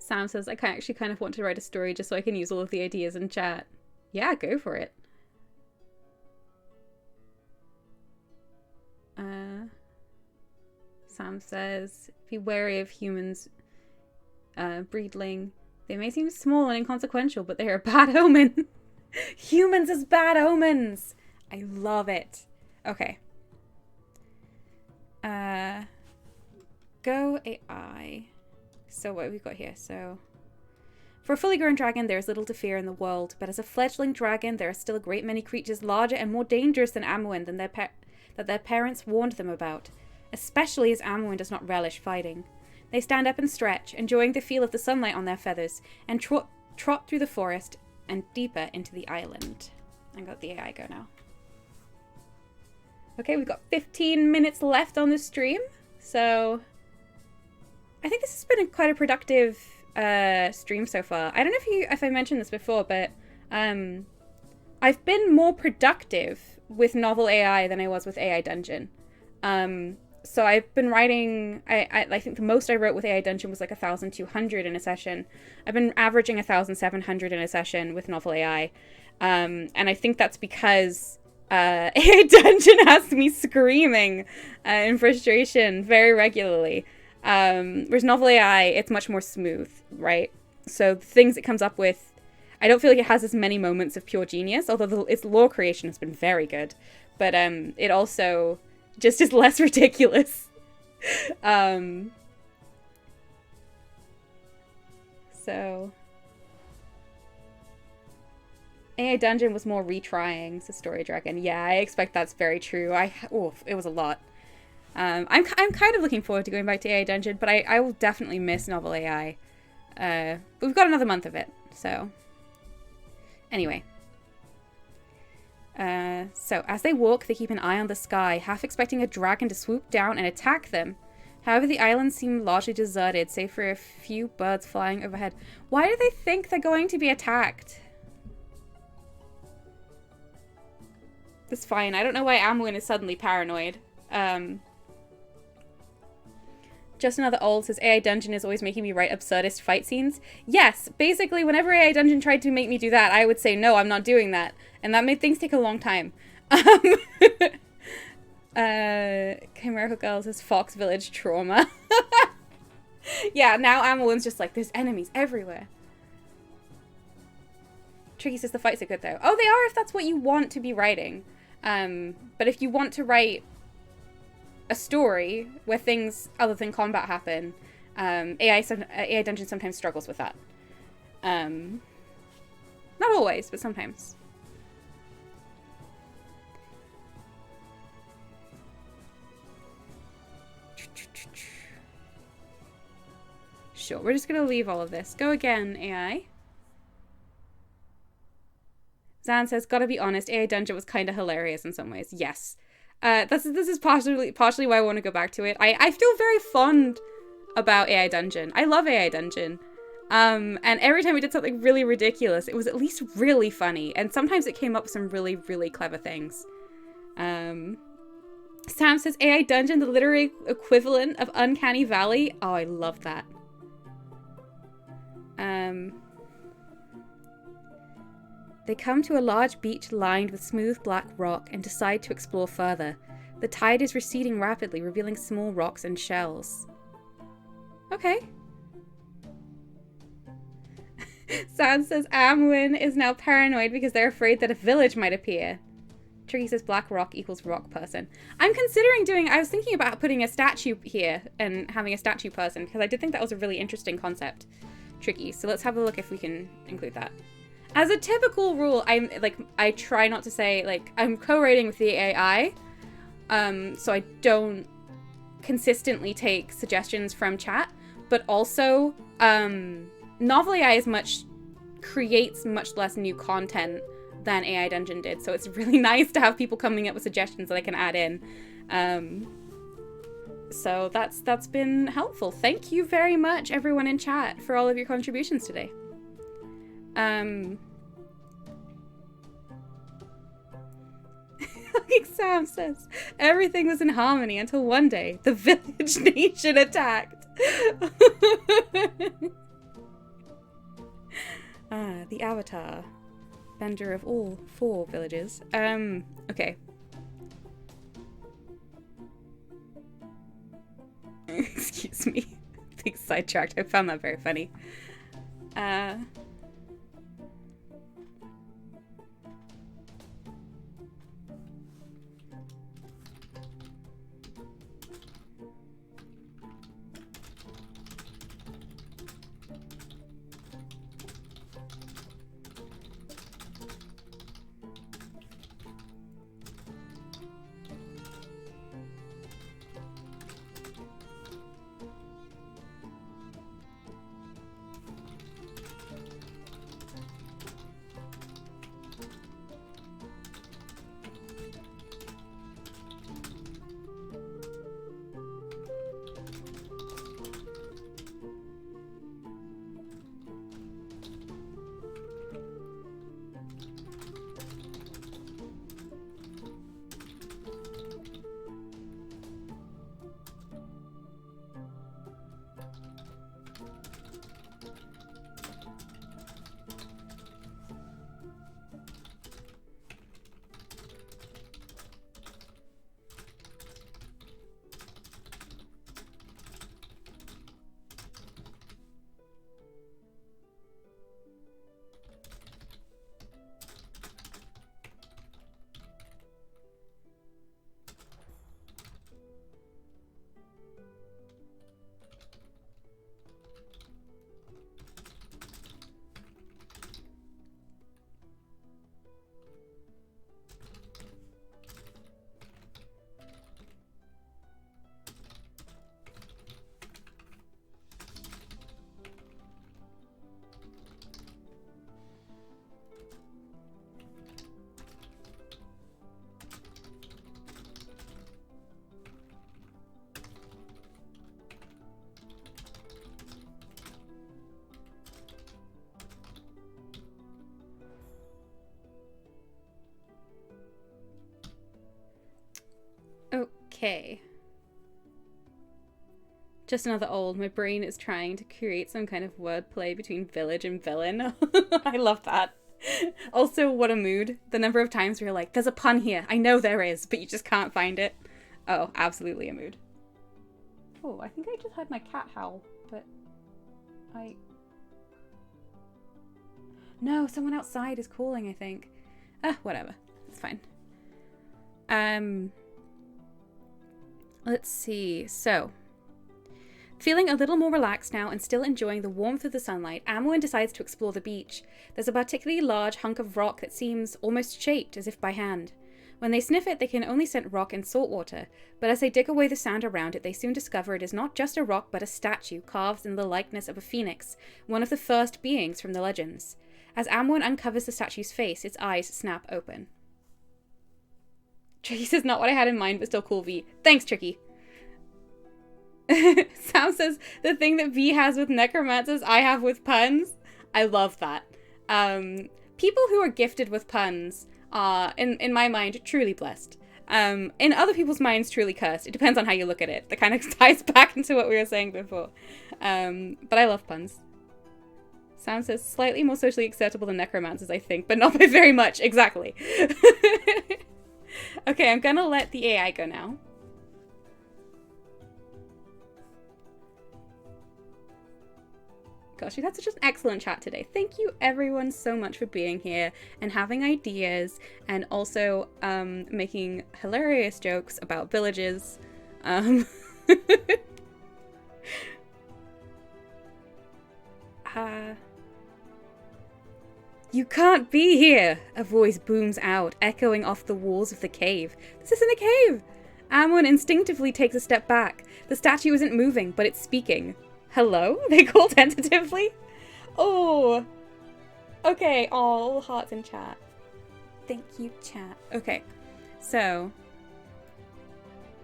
Sam says, I actually kind of want to write a story just so I can use all of the ideas in chat. Yeah, go for it. Sam says, be wary of humans breedling. They may seem small and inconsequential, but they're a bad omen. Humans as bad omens. I love it. Okay. Go AI. So what have we got here? So, for a fully grown dragon, there is little to fear in the world, but as a fledgling dragon, there are still a great many creatures larger and more dangerous than Amwyn that their parents warned them about, especially as Amwyn does not relish fighting. They stand up and stretch, enjoying the feel of the sunlight on their feathers, and trot through the forest and deeper into the island. I got the AI go now. Okay, we've got 15 minutes left on the stream, so I think this has been quite a productive stream so far. I don't know if I mentioned this before, but I've been more productive with NovelAI than I was with AI Dungeon. So I've been writing, I think the most I wrote with AI Dungeon was like 1,200 in a session. I've been averaging 1,700 in a session with NovelAI. And I think that's because AI Dungeon has me screaming in frustration very regularly. Whereas NovelAI, it's much more smooth, right? So the things it comes up with, I don't feel like it has as many moments of pure genius, although its lore creation has been very good. But it also just is less ridiculous. So AI Dungeon was more retrying, so Story Dragon. Yeah, I expect that's very true. It was a lot. I'm kind of looking forward to going back to AI Dungeon, but I will definitely miss NovelAI. But we've got another month of it, so anyway. So as they walk, they keep an eye on the sky, half expecting a dragon to swoop down and attack them. However, the islands seem largely deserted, save for a few birds flying overhead. Why do they think they're going to be attacked? That's fine. I don't know why Amwyn is suddenly paranoid. Just Another Old says, AI Dungeon is always making me write absurdist fight scenes. Yes, basically, whenever AI Dungeon tried to make me do that, I would say, no, I'm not doing that. And that made things take a long time. Chimerical Girl says, Fox Village trauma. Yeah, now Amwyn's just like, there's enemies everywhere. Tricky says, the fights are good, though. Oh, they are if that's what you want to be writing. But if you want to write a story where things other than combat happen, AI Dungeon sometimes struggles with that. Not always, but sometimes. Sure, we're just gonna leave all of this. Go again, AI. Zan says, gotta be honest, AI Dungeon was kind of hilarious in some ways. Yes. This is partially why I want to go back to it. I feel very fond about AI Dungeon. I love AI Dungeon. And every time we did something really ridiculous, it was at least really funny. And sometimes it came up with some really, really clever things. Sam says, AI Dungeon, the literary equivalent of Uncanny Valley. Oh, I love that. They come to a large beach lined with smooth black rock and decide to explore further. The tide is receding rapidly, revealing small rocks and shells. Okay. San says Amwyn is now paranoid because they're afraid that a village might appear. Tricky says black rock equals rock person. I'm considering I was thinking about putting a statue here and having a statue person because I did think that was a really interesting concept. Tricky. So let's have a look if we can include that. As a typical rule, I try not to say, I'm co-writing with the AI, so I don't consistently take suggestions from chat, but also, NovelAI creates much less new content than AI Dungeon did, so it's really nice to have people coming up with suggestions that I can add in. So that's been helpful. Thank you very much, everyone in chat, for all of your contributions today. Like Sam says, everything was in harmony until one day the village nation attacked. The Avatar, bender of all 4 villages. Okay. Excuse me. Being sidetracked. I found that very funny. Okay. Just another old. My brain is trying to create some kind of wordplay between village and villain. I love that. Also, what a mood. The number of times we're like, there's a pun here. I know there is, but you just can't find it. Oh, absolutely a mood. Oh, I think I just heard my cat howl, but No, someone outside is calling, I think. Whatever. It's fine. Let's see. So, feeling a little more relaxed now and still enjoying the warmth of the sunlight, Amwyn decides to explore the beach. There's a particularly large hunk of rock that seems almost shaped as if by hand. When they sniff it, they can only scent rock and salt water, but as they dig away the sand around it, they soon discover it is not just a rock but a statue carved in the likeness of a phoenix, one of the first beings from the legends. As Amwyn uncovers the statue's face, its eyes snap open. Tricky says, not what I had in mind, but still cool, V. Thanks, Tricky. Sam says, the thing that V has with necromancers, I have with puns. I love that. People who are gifted with puns are, in my mind, truly blessed. In other people's minds, truly cursed. It depends on how you look at it. That kind of ties back into what we were saying before. But I love puns. Sam says, slightly more socially acceptable than necromancers, I think, but not by very much. Exactly. Okay, I'm gonna let the AI go now. Gosh, we've had such an excellent chat today. Thank you everyone so much for being here and having ideas and also making hilarious jokes about villages. You can't be here! A voice booms out, echoing off the walls of the cave. This isn't a cave! Amwyn instinctively takes a step back. The statue isn't moving, but it's speaking. Hello? They call tentatively? Oh. Okay, all hearts in chat. Thank you, chat. Okay, so.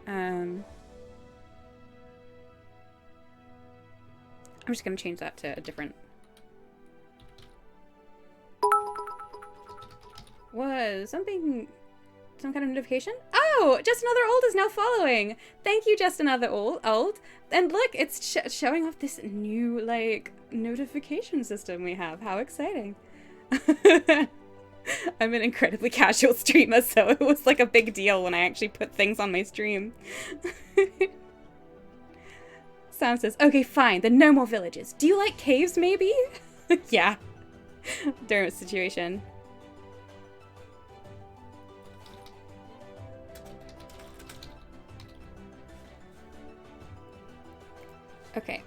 I'm just gonna change that to a different. Was something, some kind of notification? Oh, Just Another Old is now following. Thank you, Just Another Old. And look, it's showing off this new, like, notification system we have. How exciting. I'm an incredibly casual streamer, so it was like a big deal when I actually put things on my stream. Sam says, okay, fine, then no more villages. Do you like caves, maybe? Yeah. During a situation. Okay.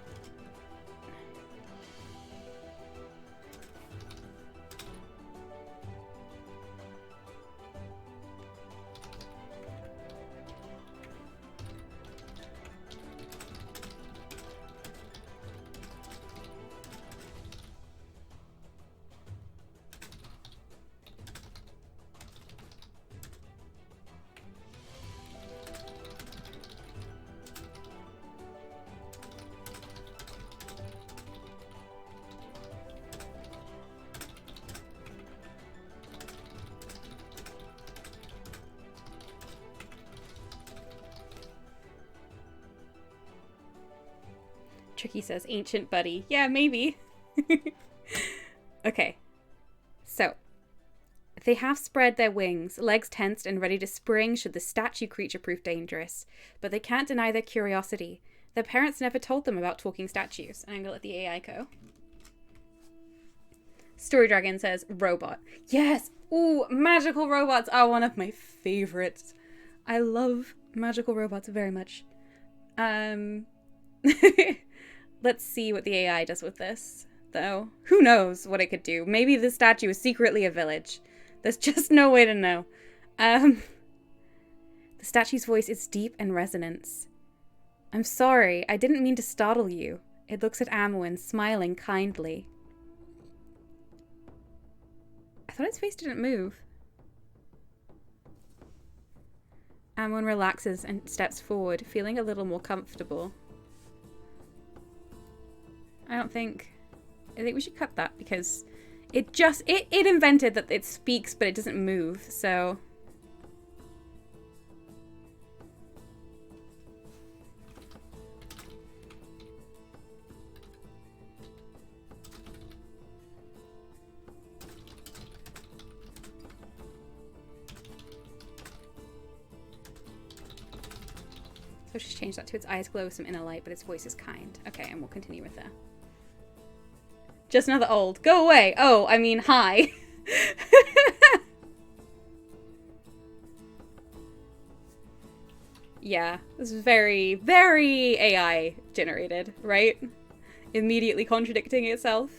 Tricky says, ancient buddy. Yeah, maybe. Okay. So, they have spread their wings, legs tensed and ready to spring should the statue creature prove dangerous. But they can't deny their curiosity. Their parents never told them about talking statues. And I'm gonna let the AI go. Story Dragon says, robot. Yes! Ooh, magical robots are one of my favorites. I love magical robots very much. Let's see what the AI does with this, though. Who knows what it could do? Maybe the statue is secretly a village. There's just no way to know. The statue's voice is deep and resonance. I'm sorry, I didn't mean to startle you. It looks at Amwyn, smiling kindly. I thought its face didn't move. Amwyn relaxes and steps forward, feeling a little more comfortable. I think we should cut that because it invented that it speaks but it doesn't move, so. So she's changed that to its eyes glow with some inner light, but its voice is kind. Okay, and we'll continue with that. Just another old. Go away. Oh, I mean, hi. Yeah, this is very, very AI generated, right? Immediately contradicting itself.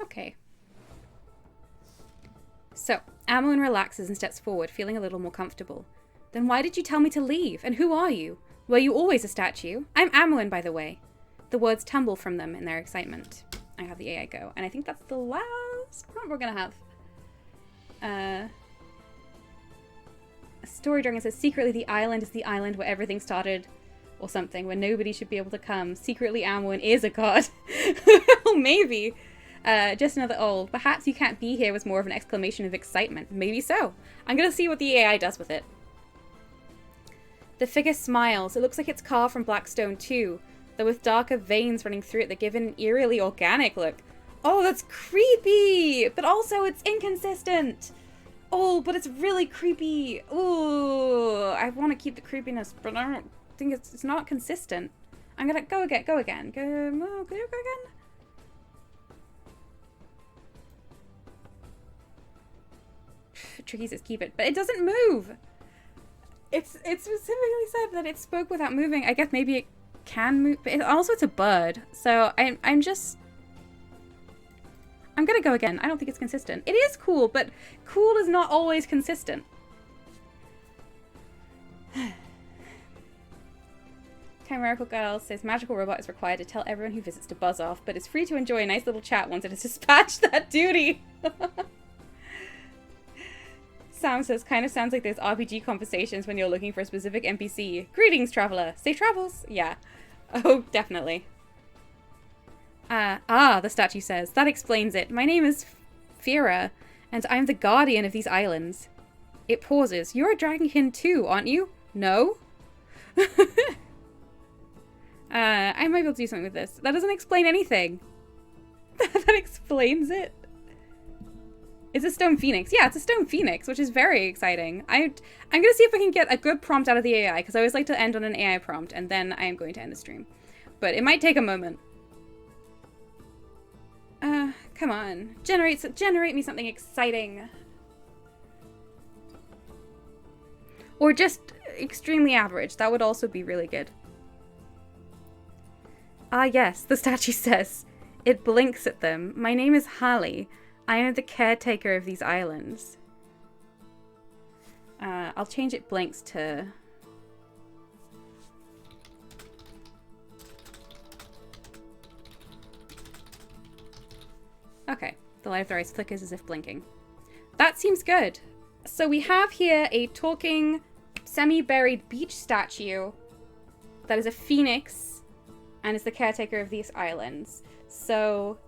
Okay. So, Amwyn relaxes and steps forward, feeling a little more comfortable. Then why did you tell me to leave? And who are you? Were you always a statue? I'm Amwyn, by the way. The words tumble from them in their excitement. I have the AI go. And I think that's the last prompt we're going to have. A story dragon says, secretly the island is the island where everything started. Or something, where nobody should be able to come. Secretly Amwyn is a god. Well, maybe. Just another old. Perhaps you can't be here was more of an exclamation of excitement. Maybe so. I'm going to see what the AI does with it. The figure smiles. It looks like it's carved from Blackstone too, though with darker veins running through it that give it an eerily organic look. Oh, that's creepy! But also it's inconsistent! Oh, but it's really creepy! Ooh, I want to keep the creepiness, but I don't think it's not consistent. I'm gonna go again. Could you go again? Tricky says keep it, but it doesn't move. It specifically said that it spoke without moving. I guess maybe it can move, but it's a bird. So I'm gonna go again. I don't think it's consistent. It is cool, but cool is not always consistent. Chimerical Girl says magical robot is required to tell everyone who visits to buzz off, but is free to enjoy a nice little chat once it has dispatched that duty. Sam says, kind of sounds like those RPG conversations when you're looking for a specific NPC. Greetings, traveler. Safe travels. Yeah. Oh, definitely. The statue says. That explains it. My name is Fira, and I'm the guardian of these islands. It pauses. You're a dragonkin too, aren't you? No? I might be able to do something with this. That doesn't explain anything. That explains it. It's a stone phoenix. Yeah, it's a stone phoenix, which is very exciting. I'm going to see if I can get a good prompt out of the AI, because I always like to end on an AI prompt, and then I am going to end the stream. But it might take a moment. Come on. Generate me something exciting. Or just extremely average. That would also be really good. Ah, yes, the statue says. It blinks at them. My name is Harley. I am the caretaker of these islands. I'll change it blinks to... Okay, the light of the ice flickers as if blinking. That seems good. So we have here a talking, semi-buried beach statue that is a phoenix and is the caretaker of these islands. So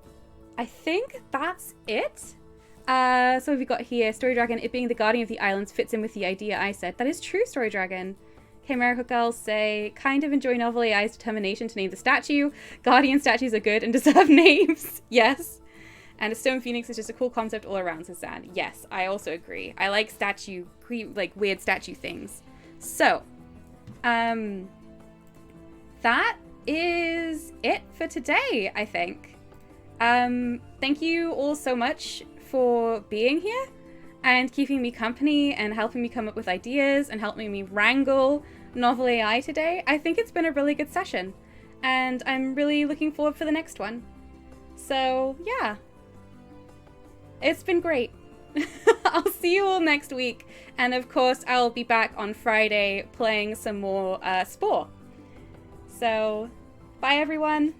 I think that's it. So we've got here, Story Dragon, it being the guardian of the islands fits in with the idea I said. That is true, Story Dragon. Chimerical Girls say, kind of enjoy NovelAI's determination to name the statue. Guardian statues are good and deserve names. Yes. And a stone phoenix is just a cool concept all around, says Zan. Yes, I also agree. I like weird statue things. So, that is it for today, I think. Thank you all so much for being here and keeping me company and helping me come up with ideas and helping me wrangle NovelAI today. I think it's been a really good session and I'm really looking forward for the next one. So, yeah. It's been great. I'll see you all next week. And of course, I'll be back on Friday playing some more Spore. So, bye everyone.